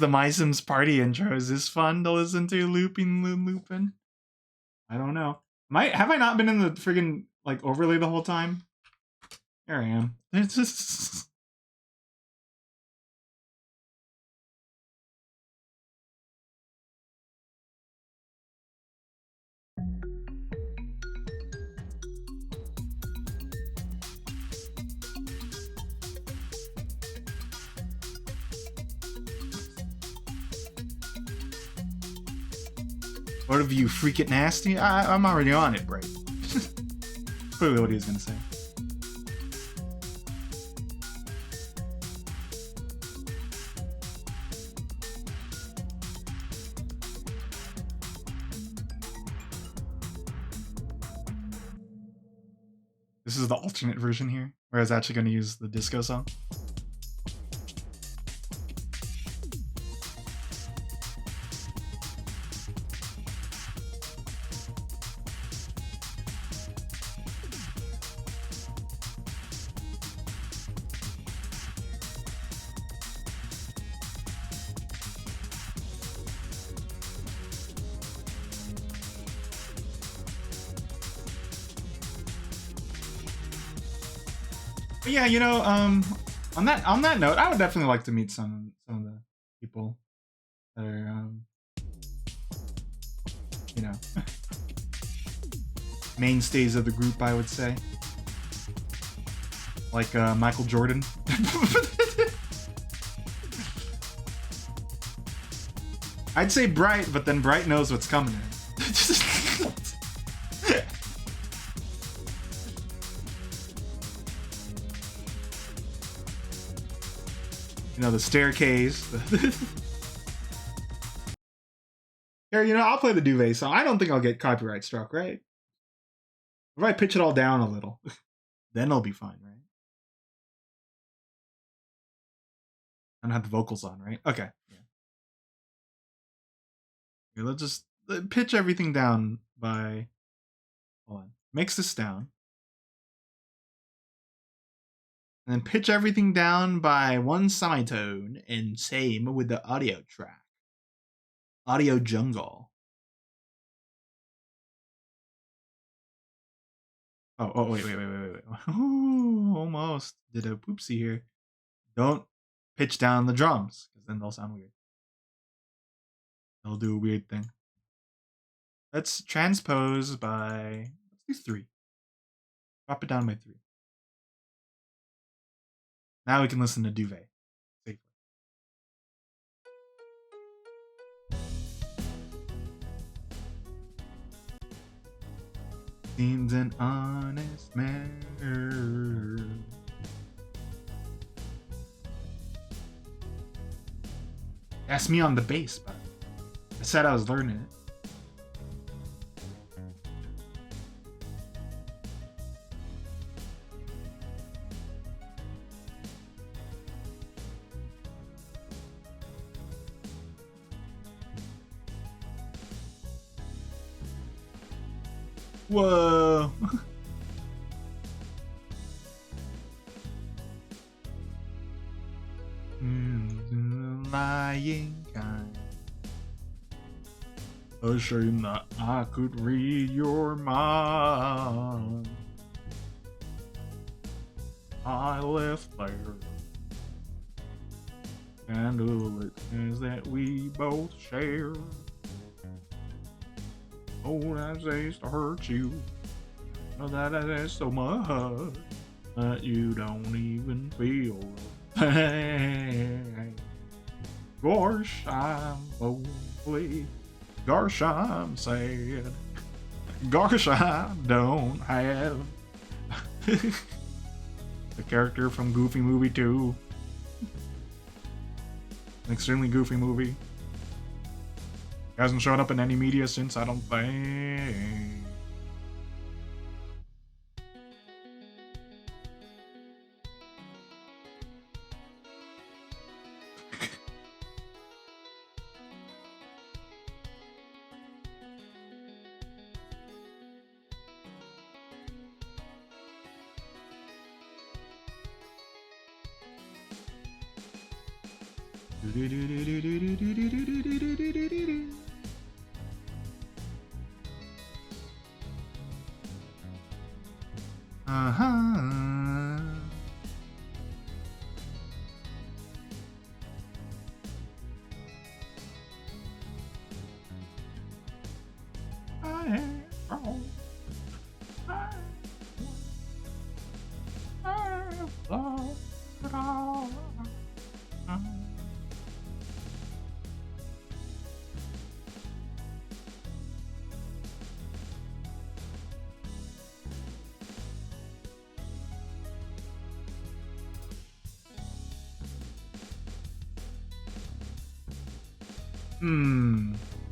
My Sims party intro. Is this fun to listen to? Looping. I don't know. Have I not been in the friggin' like overlay the whole time? Here I am. It's just what of you freak it nasty? I'm already on it, right? Clearly what he was gonna say. This is the alternate version here, where I was actually gonna use the disco song. But yeah, you know, on that note, I would definitely like to meet some of the people that are, you know, mainstays of the group. I would say, like Michael Jordan. I'd say Bright, but then Bright knows what's coming. You know, the staircase. Here, you know, I'll play the duvet song. I don't think I'll get copyright struck, right? If I pitch it all down a little, then it'll be fine, right? I don't have the vocals on, right? Okay. Yeah. Here, let's just pitch everything down by... Hold on. Mix this down. And then pitch everything down by one semitone, and same with the audio track. Audio jungle. Oh, wait. Ooh, almost did a poopsie here. Don't pitch down the drums, because then they'll sound weird. They'll do a weird thing. Let's transpose by, let's do 3. Drop it down by 3. Now we can listen to Duvet safely. Seems an honest man. Ask me on the bass, but I said I was learning it. Whoa. Lying kind. A shame that I could read your mind. I left there. Candle it is that we both share. Oh, that says to hurt you. Oh, that is so much that you don't even feel pain. Gosh, I'm lonely. Gosh, I'm sad. Gosh, I don't have the character from Goofy Movie 2. An extremely goofy movie. Hasn't shown up in any media since, I don't think. Uh-huh.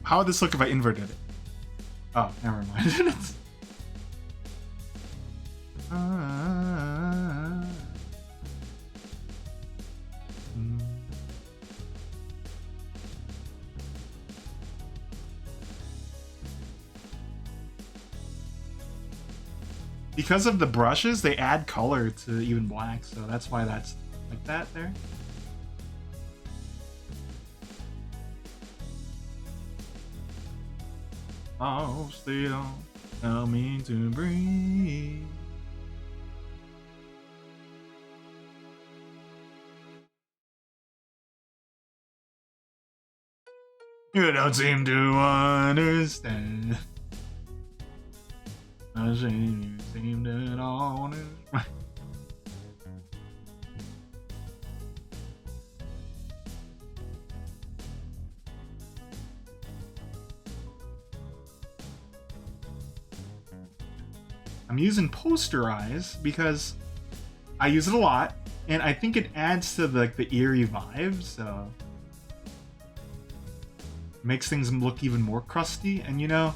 How would this look if I inverted it? Oh, never mind. Because of the brushes, they add color to even black, so that's why that's like that there. Oh, still tell me to breathe. You don't seem to understand. I say you seem to understand. I'm using Posterize because I use it a lot, and I think it adds to the eerie vibe, so makes things look even more crusty. And you know,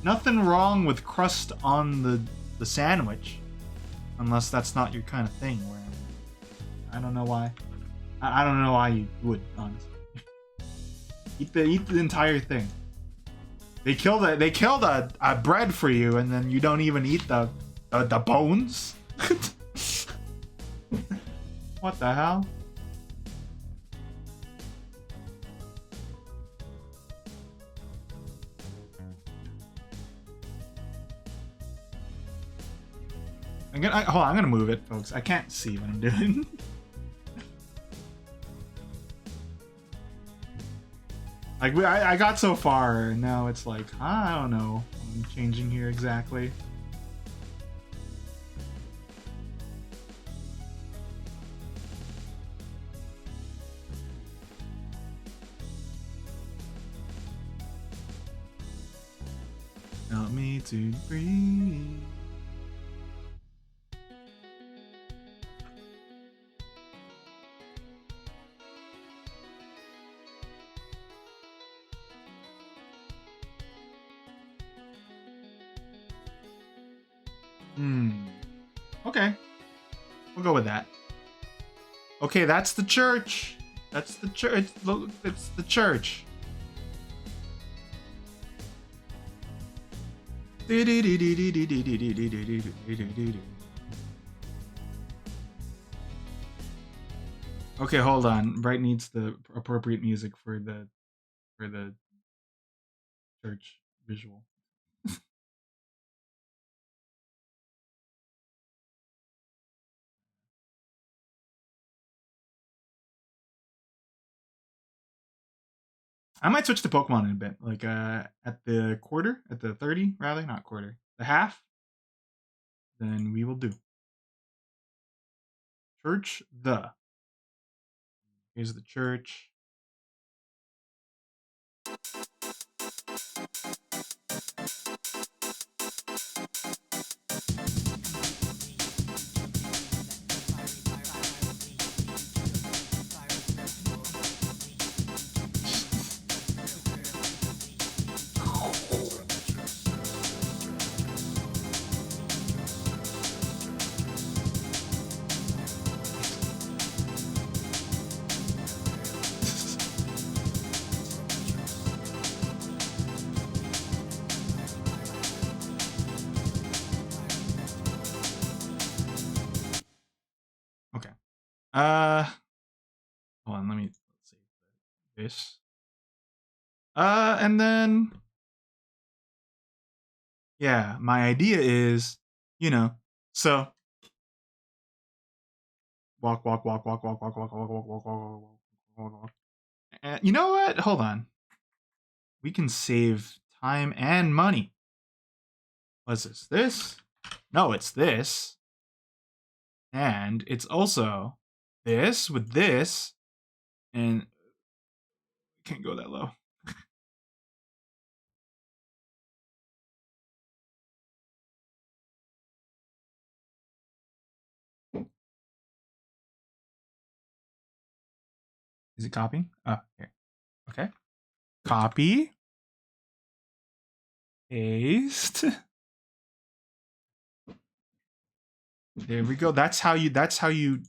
nothing wrong with crust on the sandwich, unless that's not your kind of thing. Where I don't know why. I don't know why you would, honestly. eat the entire thing. They killed a bread for you, and then you don't even eat the bones. What the hell? Hold on, I'm gonna move it, folks. I can't see what I'm doing. Like I got so far, and now it's like I don't know. I'm changing here exactly. Help me to breathe. Okay. We'll go with that. Okay, that's the church. That's the church. Look, it's the church. Okay, hold on. Bright needs the appropriate music for the church visual. I might switch to Pokemon in a bit, like at the quarter, at the 30 rather, not quarter, the half. Then we will do church. Here's the church. Okay. Hold on. Let's see. this. And then yeah, my idea is, you know, so walk, walk, walk, walk, walk, walk, walk, walk, walk, walk, walk, walk, walk, walk. And you know what? Hold on. We can save time and money. What's this? This? No, it's this. And it's also this with this. And can't go that low. Is it copying? Oh, here. Okay. Copy. Paste. There we go. That's how you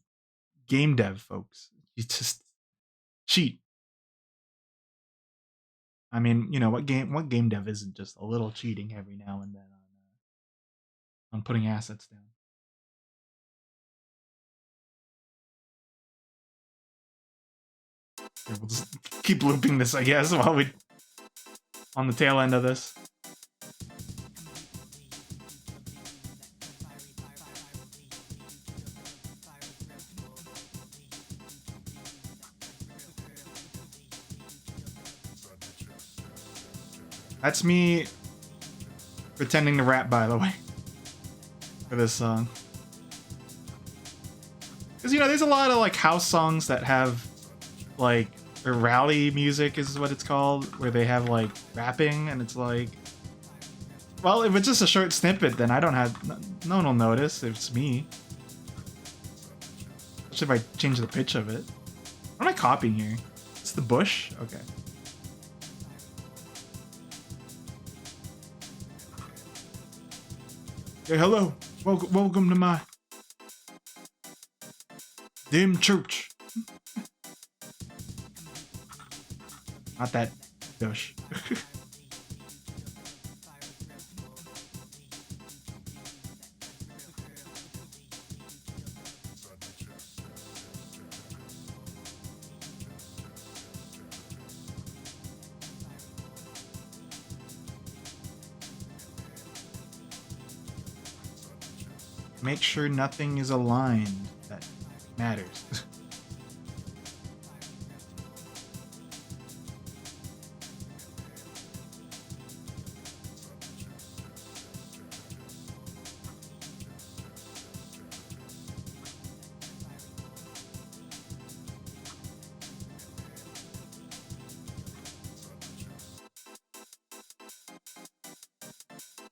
game dev, folks. You just cheat. I mean, what game dev isn't just a little cheating every now and then on putting assets down. Here, we'll just keep looping this, I guess, while we on the tail end of this. That's me pretending to rap, by the way, for this song. Because, there's a lot of, like, house songs that have, like, or rally music is what it's called, where they have, like, rapping, and it's like, well, if it's just a short snippet, then I don't have, no one will notice if it's me. Especially if I change the pitch of it. What am I copying here? It's the bush? Okay. Hey, hello. Welcome to my dim church. Not that bush. Make sure nothing is aligned that matters.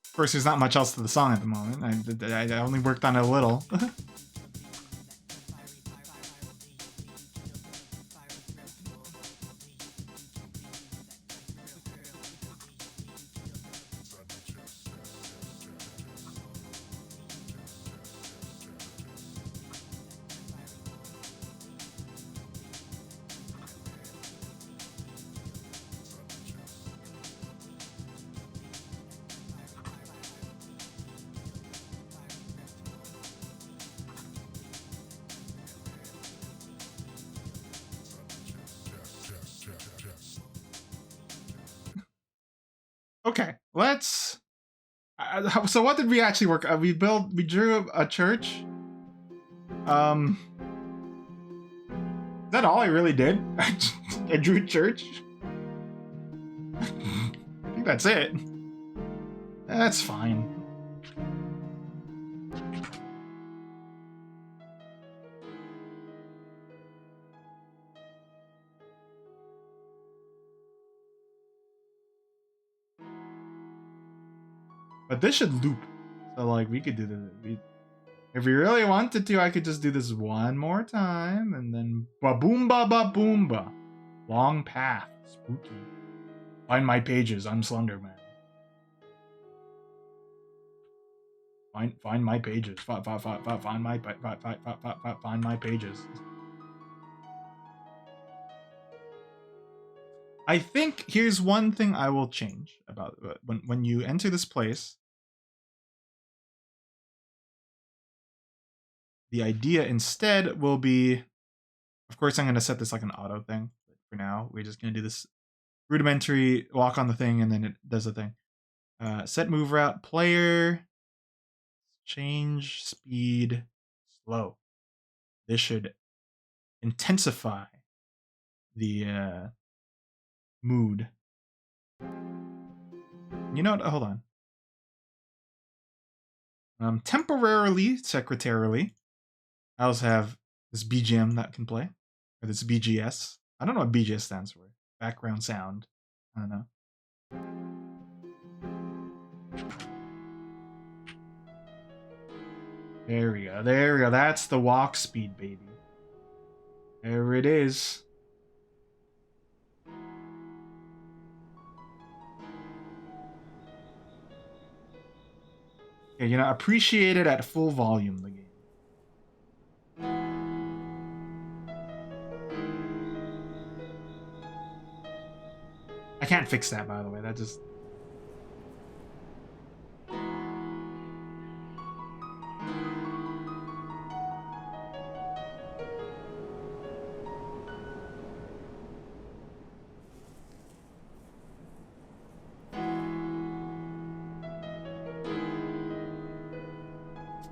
Of course, there's not much else to the song at the moment. I only worked on it a little. Okay, let's. So what did we actually work? We drew a church. Is that all I really did? I drew a church. I think that's it. That's fine. But this should loop. So, like, we could do if we really wanted to, I could just do this one more time, and then ba-boom-ba, ba-boom-ba. Long path. Spooky. Find my pages. I'm Slender Man. Find my pages. Find my pages. I think here's one thing I will change about when you enter this place. The idea instead will be, of course, I'm going to set this like an auto thing. for now. We're just gonna do this rudimentary walk on the thing, and then it does the thing. Set move route, player, change speed, slow. This should intensify the mood. You know what? Hold on. Temporarily, secretarily, I also have this BGM that can play, or this BGS. I don't know what BGS stands for. Background sound. I don't know. There we go. There we go. That's the walk speed, baby. There it is. Okay, you know, appreciate it at full volume, the game. I can't fix that, by the way. That just...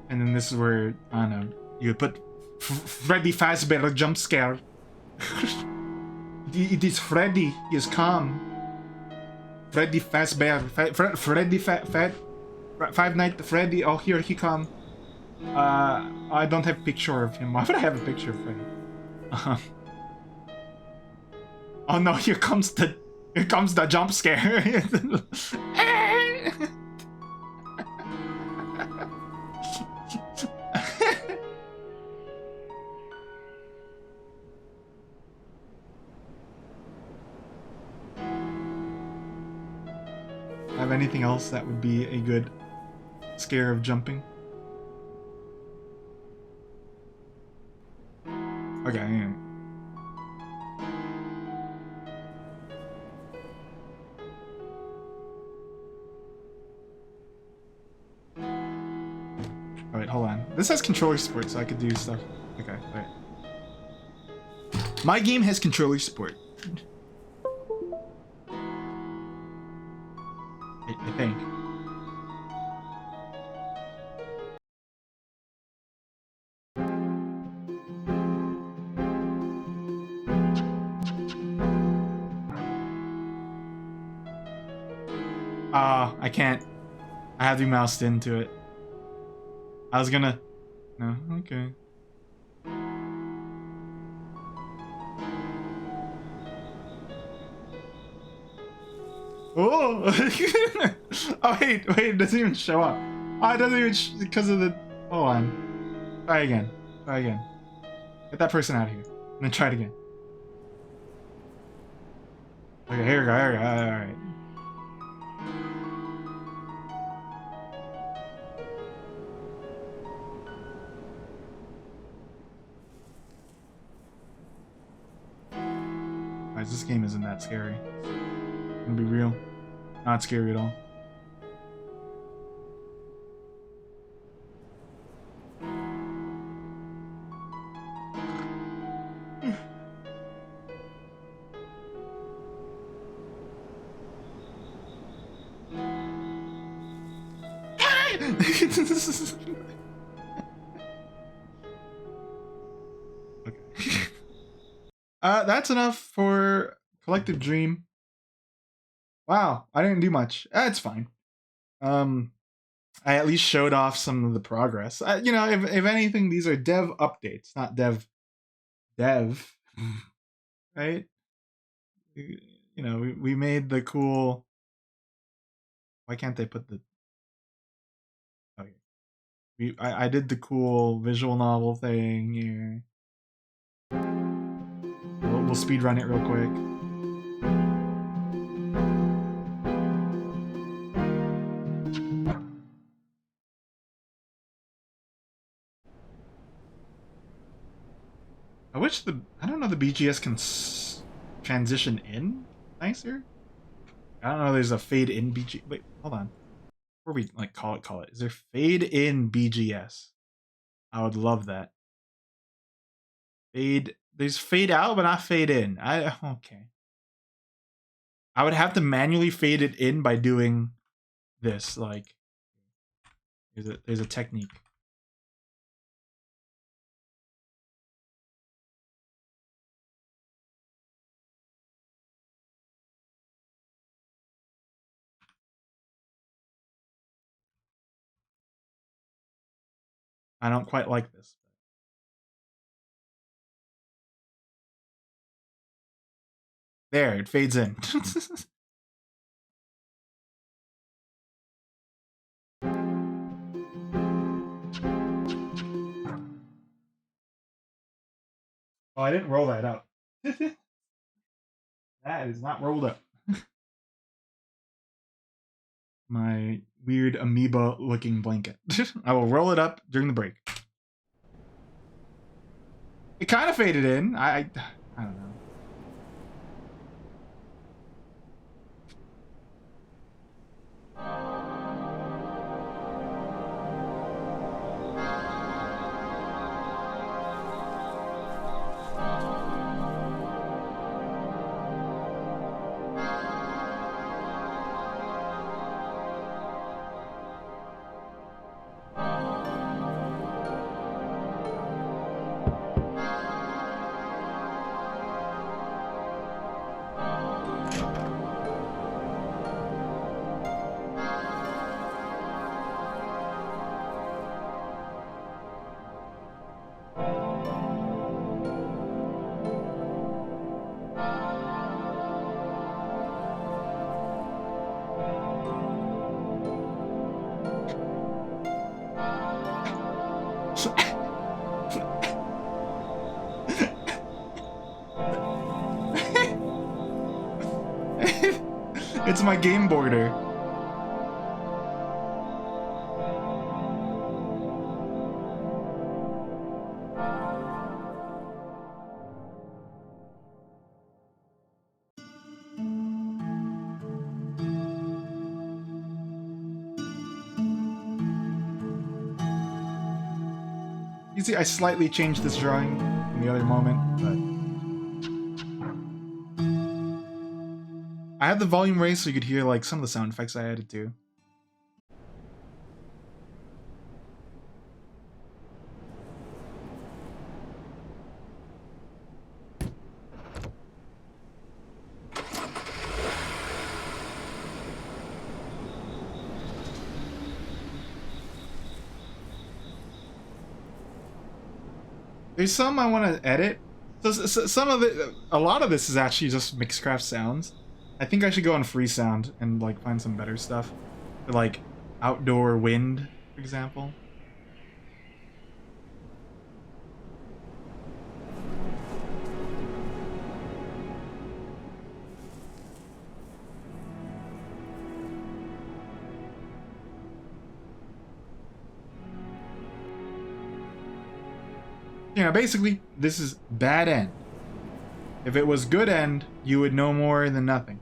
And then this is where, I don't know, you would put Freddy Fazbear jump scare. It is Freddy. He is calm. Freddy Fazbear. Freddy Five Nights at Freddy. Oh, here he come. I don't have a picture of him. Why would I have a picture of Freddy? Oh no, here comes the jump scare. Have anything else that would be a good scare of jumping? Okay, yeah. Oh, wait, hold on. This has controller support, so I could do stuff. Okay, wait. My game has controller support. I think. I can't. I have to be moused into it. I was gonna... No, okay. Oh! Oh, wait, it doesn't even show up. Oh, it doesn't even because of the... Hold on. Try again. Get that person out of here. And then try it again. Okay, here we go, alright. Alright, this game isn't that scary. I'm gonna be real. Not scary at all. Okay. That's enough for Collective Dream. Wow, I didn't do much. It's fine. I at least showed off some of the progress. You know, if anything, these are dev updates, not dev, right? You know, we made the cool... Why can't they put the... Okay. I did the cool visual novel thing here. We'll speed run it real quick. I don't know the BGS can transition in nicer. I don't know there's a fade in BG. Wait, hold on. Before we like call it. Is there fade in BGS? I would love that. Fade. There's fade out, but not fade in. Okay. I would have to manually fade it in by doing this. Like, there's a technique. I don't quite like this. There, it fades in. Oh, I didn't roll that up. That is not rolled up. My weird amoeba looking blanket. I will roll it up during the break. It kind of faded in. I don't know. It's my game border. You see, I slightly changed this drawing from the other moment, but I had the volume raised so you could hear like some of the sound effects I added too. There's some I want to edit. So some of it, a lot of this is actually just Mixcraft sounds. I think I should go on free sound and like find some better stuff, like outdoor wind, for example. You know, basically, this is bad end. If it was good end, you would know more than nothing.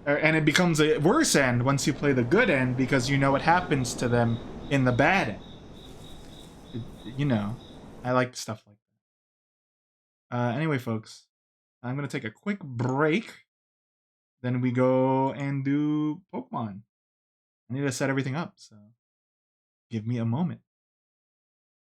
And it becomes a worse end once you play the good end because you know what happens to them in the bad end. You know, I like stuff like that. Anyway, folks, I'm going to take a quick break. Then we go and do Pokemon. I need to set everything up, so give me a moment.